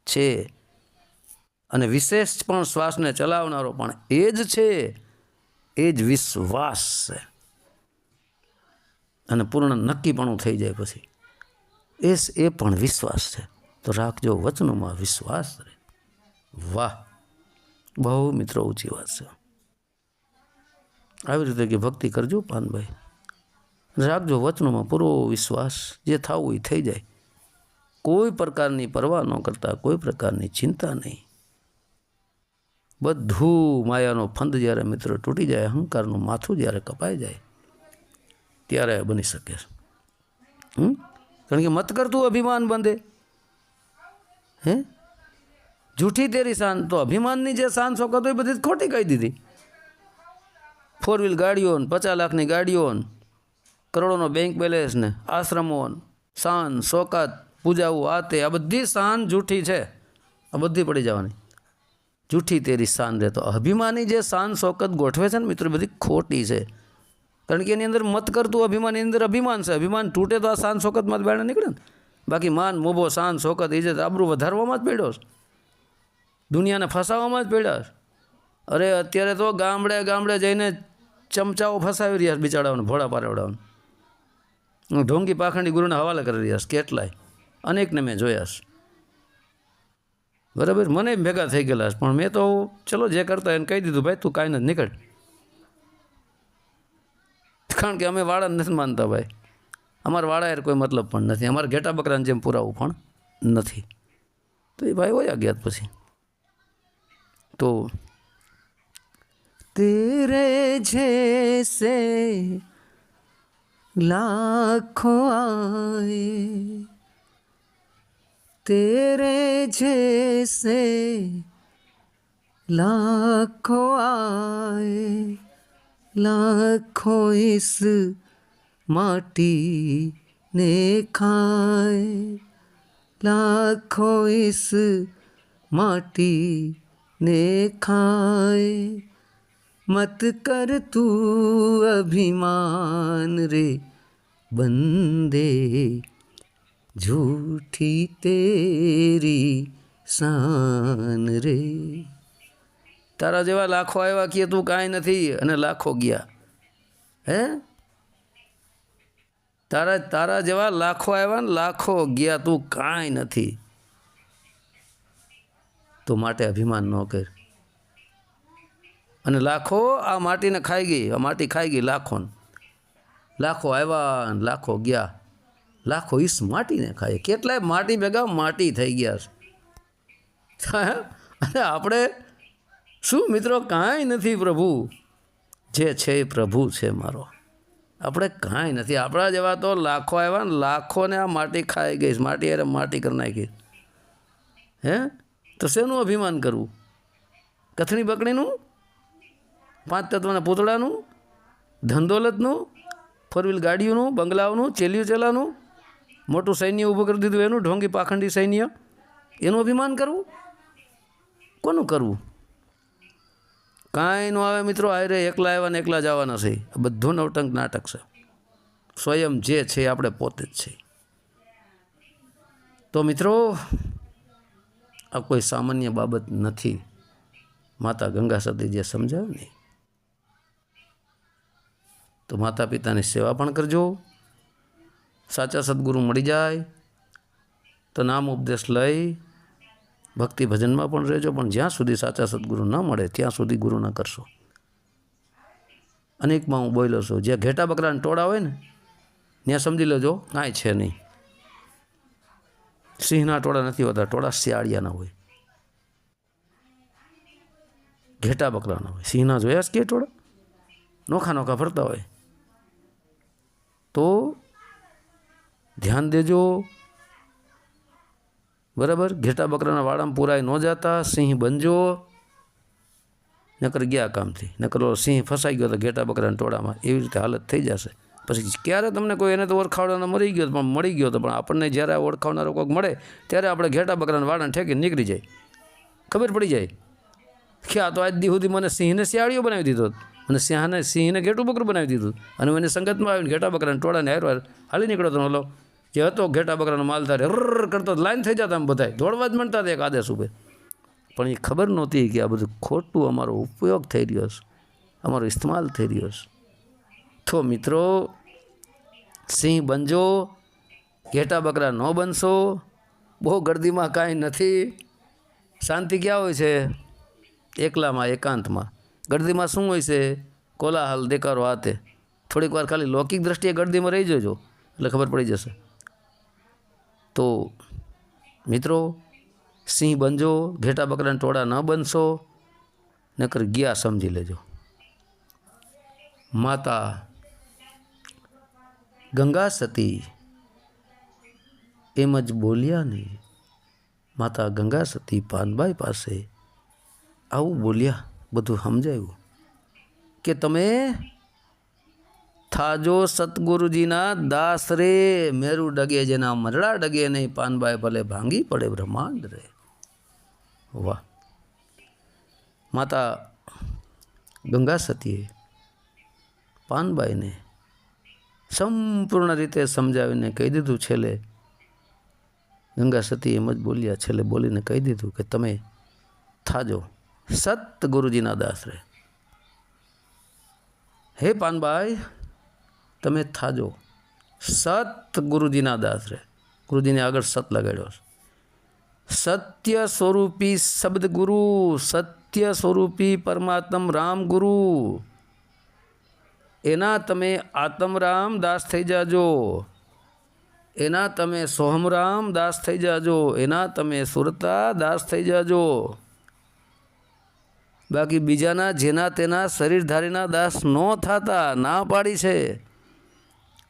A: છે. અને વિશેષ પણ શ્વાસને ચલાવનારો પણ એ જ છે, એ જ વિશ્વાસ છે. અને પૂર્ણ નક્કીપણું થઈ જાય પછી એ પણ વિશ્વાસ છે. તો રાખજો વચનોમાં વિશ્વાસ રહે. વાહ, બહુ મિત્રો ઊંચી વાત છે. આવી રીતે કે ભક્તિ કરજો પાનભાઈ, રાખજો વચનોમાં પૂરો વિશ્વાસ. જે થવું એ થઈ જાય. કોઈ પ્રકારની પરવા ન કરતા, કોઈ પ્રકારની ચિંતા નહીં. બધું માયાનો ફંદ જ્યારે મિત્રો તૂટી જાય, અહંકારનું માથું જ્યારે કપાઈ જાય ત્યારે બની શકે છે. કારણ કે મત કરતું અભિમાન બંધે. હે જૂઠી તેરી શાન, તો અભિમાનની જે શાન શોકત હોય બધી ખોટી કહી દીધી. 4 વ્હીલ ગાડીઓ, 50 લાખની ગાડીઓ, કરોડોનો બેંક બેલેન્સ ને આશ્રમો, શાન શોકત, પૂજાઓ, આ બધી શાન જૂઠી છે. આ બધી પડી જવાની. જૂઠી તેરી શાન રહે. તો અભિમાની જે શાન શોકત ગોઠવે છે ને મિત્રો, બધી ખોટી છે. કારણ કે એની અંદર મત કરતું અભિમાન, એની અંદર અભિમાન છે. અભિમાન તૂટે તો આ શાન શોકતમાં જ બહાર નીકળે ને. બાકી માન મોભો શાન શોકત એ જે આબરૂ વધારવામાં જ પડ્યો છે, દુનિયાને ફસાવવામાં જ પડ્યા છે. અરે અત્યારે તો ગામડે ગામડે જઈને ચમચાઓ ફસાવી રહ્યા છે બિચારાઓને, ભોળા પારેવડાઓને. ઢોંગી પાખંડી ગુરુને હવાલે કરી રહ્યા છે કેટલાય, અનેકને મેં જોયા છે. બરાબર, મને ભેગા થઈ ગયેલા છે. પણ મેં તો ચલો જે કરતા એને કહી દીધું, ભાઈ તું કાંઈ નથી નીકળ. કારણ કે અમે વાળા નથી માનતા ભાઈ. અમારા વાળા યાર કોઈ મતલબ પણ નથી. અમારે ઘેટા બકરાને જેમ પુરાવું પણ નથી. તો એ ભાઈ વયા ગયા પછી. તો તેરે જૈસે લાખો આએ, तेरे जैसे लाखों आए, लाखों इस माटी ने खाए, लाखों इस माटी ने खाए. मत कर तू अभिमान रे बंदे, झूठी तेरी शान રે. તારા જેવા લાખો આવ્યા કે તું કાંઈ નથી, અને લાખો ગયા. હે તારા જેવા લાખો આવ્યા ને લાખો ગયા, તું કાંઈ નથી. તો માટે અભિમાન ન કર. અને લાખો આ માટીને ખાઈ ગઈ, આ માટી ખાઈ ગઈ લાખોને. લાખો આવ્યા ને લાખો ગયા. લાખો ઈસ માટીને ખાય. કેટલાય માટી ભેગા માટી થઈ ગયા છે. અને આપણે શું મિત્રો, કાંઈ નથી પ્રભુ. જે છે એ પ્રભુ છે મારો. આપણે કાંઈ નથી. આપણા જેવા તો લાખો આવ્યા ને લાખોને આ માટી ખાઈ ગઈ. માટી અરે માટી કરી નાખી. હે તો શેનું અભિમાન કરવું? કથણી બકડીનું, 5 તત્વના પૂતળાનું, ધનદોલતનું, 4 વ્હીલ ગાડીઓનું, બંગલાઓનું, ચેલિયું ચેલાનું, મોટું સૈન્ય ઊભું કરી દીધું એનું, ઢોંગી પાખંડી સૈન્ય, એનું અભિમાન કરવું? કોનું કરવું? કાંઈ ન આવે મિત્રો. આ રે એકલા આવ્યા ને એકલા જવાના છે. આ બધું નવટંક નાટક છે. સ્વયં જે છે આપણે પોતે જ છે. તો મિત્રો આ કોઈ સામાન્ય બાબત નથી. માતા ગંગા સતી જે સમજાવે ને તો માતા પિતાની સેવા પણ કરજો. સાચા સદગુરુ મળી જાય તો નામ ઉપદેશ લઈ ભક્તિ ભજનમાં પણ રહેજો, પણ જ્યાં સુધી સાચા સદગુરુ ન મળે ત્યાં સુધી ગુરુ ન કરશો. અનેકમાં હું બોલ્યો છું, જ્યાં ઘેટા બકરાના ટોળા હોય ને ત્યાં સમજી લેજો કાંઈ છે નહીં. સિંહના ટોળા નથી હોતા, ટોળા શિયાળિયાના હોય, ઘેટા બકરાના હોય. સિંહના જોયા જ કે ટોળા નોખા નોખા ફરતા હોય. તો ધ્યાન દેજો, બરાબર. ઘેટા બકરાના વાડામાં પૂરાય ન જાતા, સિંહ બનજો. નકર ગયા કામથી, નકર સિંહ ફસાઈ ગયો તો ઘેટા બકરાના ટોળામાં, એવી રીતે હાલત થઈ જશે. પછી ક્યારે તમને કોઈ એને તો ઓળખાવવાનો મરી ગયો પણ મળી ગયો તો, પણ આપણને જ્યારે ઓળખાવનારો કોઈક મળે ત્યારે આપણે ઘેટા બકરાના વાડાને ઠેકીને નીકળી જાય, ખબર પડી જાય કે આ તો આજ દી સુધી મને સિંહને શિયાળીઓ બનાવી દીધો અને સિંહને ઘેટું બકરું બનાવી દીધું, અને મને સંગતમાં આવીને ઘેટા બકરાના ટોળાને હારવાર હાલી નીકળ્યો તો ઓલો જે હતો ઘેટા બકરાનો માલધાર રર કરતો લાઈન થઈ જતા આમ બધા દોડવા જ મળતા હતા એક આદેશ ઉપર. પણ એ ખબર નહોતી કે આ બધું ખોટું અમારો ઉપયોગ થઈ રહ્યો છે, અમારો ઇસ્તેમાલ થઈ રહ્યો છે. તો મિત્રો, સિંહ બનજો, ઘેટા બકરા ન બનશો. બહુ ગર્દીમાં કાંઈ નથી, શાંતિ ક્યાં હોય છે? એકલામાં, એકાંતમાં. ગર્દીમાં શું હોય છે? કોલાહલ, દેકારો હાથે. થોડીક વાર ખાલી લૌકિક દ્રષ્ટિએ ગર્દીમાં રહી જજો એટલે ખબર પડી જશે. તો મિત્રો, સિંહ બનજો, ઘેટા બકરાના ટોળા ન બનશો, નકર ગયા સમજી લેજો. માતા ગંગા સતી એમ જ બોલ્યા નહીં. માતા ગંગા સતી પાનબાઈ પાસે આવું બોલ્યા, બધું સમજાયું કે તમે થાજો સતગુરુજીના દાસ રે, મેરું ડગે જેના મરડા ડગે નહીં, પાનબાઈ ભલે ભાંગી પડે બ્રહ્માંડ રે. વાહ! માતા ગંગા સતીએ પાનબાઈને સંપૂર્ણ રીતે સમજાવીને કહી દીધું. છેલ્લે ગંગા સતી એમ જ બોલ્યા, છેલ્લે બોલીને કહી દીધું કે તમે થાજો સતગુરુજીના દાસ રે. હે પાનબાઈ, તમે થાજો સતગુરુજીના દાસ રે. ગુરુજીને આગળ સત લગાડ્યો. સત્ય સ્વરૂપી શબ્દ ગુરુ, સત્ય સ્વરૂપી પરમાત્મ રામ ગુરુ, એના તમે આત્મરામ દાસ થઈ જાજો, એના તમે સોહમરામ દાસ થઈ જાજો, એના તમે સુરતા દાસ થઈ જાજો. બાકી બીજાના જેના તેના શરીરધારીના દાસ ન થતા, ના પાડી છે.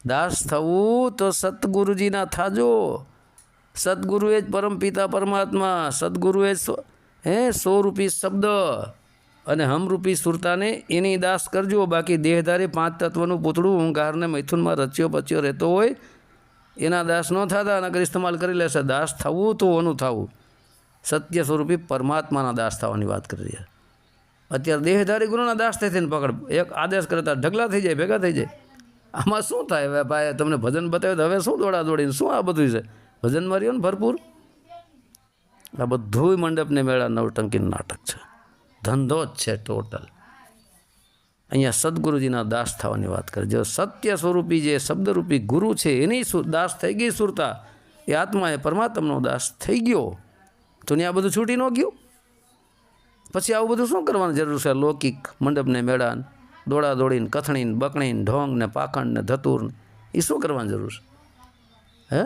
A: દાસ થવું તો સતગુરુજીના થાજો. સદગુરુ એ જ પરમપિતા પરમાત્મા, સદગુરુ એ સ્વરૂપી શબ્દ અને હમરૂપી સુરતાને એની દાસ કરજો. બાકી દેહધારી પાંચ તત્વનું પૂતળું ઊંઘારને મૈથુનમાં રચ્યો પચ્યો રહેતો હોય એના દાસ ન થતા, નકર ઇસ્તેમાલ કરી લેશે. દાસ થવું તો ઓનું થવું, સત્ય સ્વરૂપી પરમાત્માના દાસ થવાની વાત કરી રહ્યા. અત્યારે દેહધારી ગુરુના દાસ થઈને પકડ, એક આદેશ કરતા ઢગલા થઈ જાય, ભેગા થઈ જાય. આમાં શું થાય? હવે ભાઈ તમને ભજન બતાવ્યું તો હવે શું દોડા દોડીને શું આ બધું છે? ભજનમાં રહ્યો ને ભરપૂર. આ બધું મંડપને મેળા નવટંકીનું નાટક છે, ધંધો જ છે ટોટલ. અહીંયા સદગુરુજીના દાસ થવાની વાત કરે. જો સત્ય સ્વરૂપી જે શબ્દરૂપી ગુરુ છે એની દાસ થઈ ગઈ સુરતા, એ આત્મા એ પરમાત્માનો દાસ થઈ ગયો, તો ને આ બધું છૂટી ન ગયું. પછી આવું બધું શું કરવાની જરૂર છે? લૌકિક મંડપને મેળાને દોડા દોડીને કથણીને બકણીને ઢોંગ ને પાખંડ ને ધતુર ને એ શું કરવાની જરૂર છે? હે?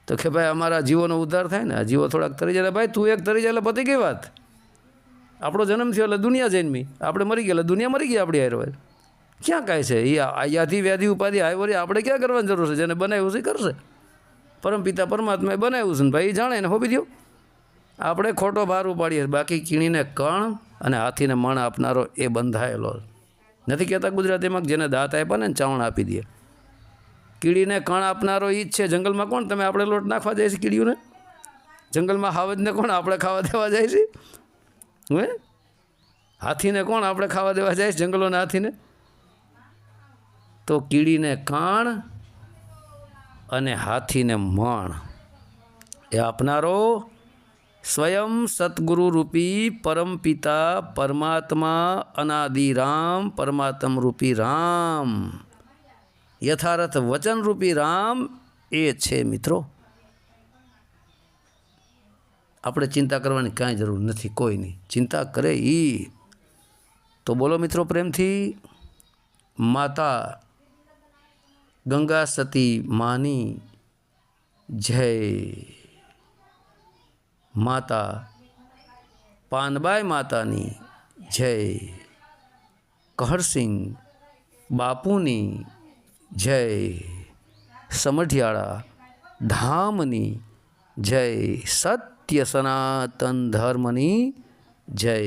A: તો કે ભાઈ અમારા જીવોનો ઉદ્ધાર થાય ને, આ જીવો થોડાક તરી જાય. ભાઈ તું એક તરી જાય એટલે પતી ગઈ વાત. આપણો જન્મ થયો એટલે દુનિયા જન્મી, આપણે મરી ગયા એટલે દુનિયા મરી ગઈ આપણી હારે. ક્યાં કાંઈ છે? એ યાદી વ્યાધિ ઉપાધિ હાયવરી આપણે ક્યાં કરવાની જરૂર છે? જેને બનાવ્યું છે કરશે. પરમપિતા પરમાત્માએ બનાવ્યું છે ને ભાઈ જાણે એને હોપી દો. આપણે ખોટો ભાર ઉપાડીએ. બાકી કીણીને કણ અને હાથીને મણ આપનારો એ બંધાયેલો નથી. કહેતા ગુજરાતીમાં જેને દાંત આપ્યા ને ચાવણ આપી દે. કીડીને કણ આપનારો એ જ છે. જંગલમાં કોણ તમે આપણે લોટ નાખવા જાય છે કીડીઓને? જંગલમાં હાવજને કોણ આપણે ખાવા દેવા જાય છે? હે? હાથીને કોણ આપણે ખાવા દેવા જાય છે? જંગલોના હાથીને. તો કીડીને કાણ અને હાથીને મણ એ આપનારો સ્વયં સતગુરુ રૂપી પરમપિતા પરમાત્મા અનાદિ રામ, પરમાત્મ રૂપી રામ યથાર્થ વચનરૂપી રામ એ છે મિત્રો. આપણે ચિંતા કરવાની કાંઈ જરૂર નથી, કોઈની ચિંતા કરે એ. તો બોલો મિત્રો પ્રેમથી માતા ગંગા સતી માની જય, માતા પાનબાઈ માતાની જય, કહરસિંહ બાપુની જય, સમઢિયાળા ધામની જય, સત્ય સનાતન ધર્મની જય.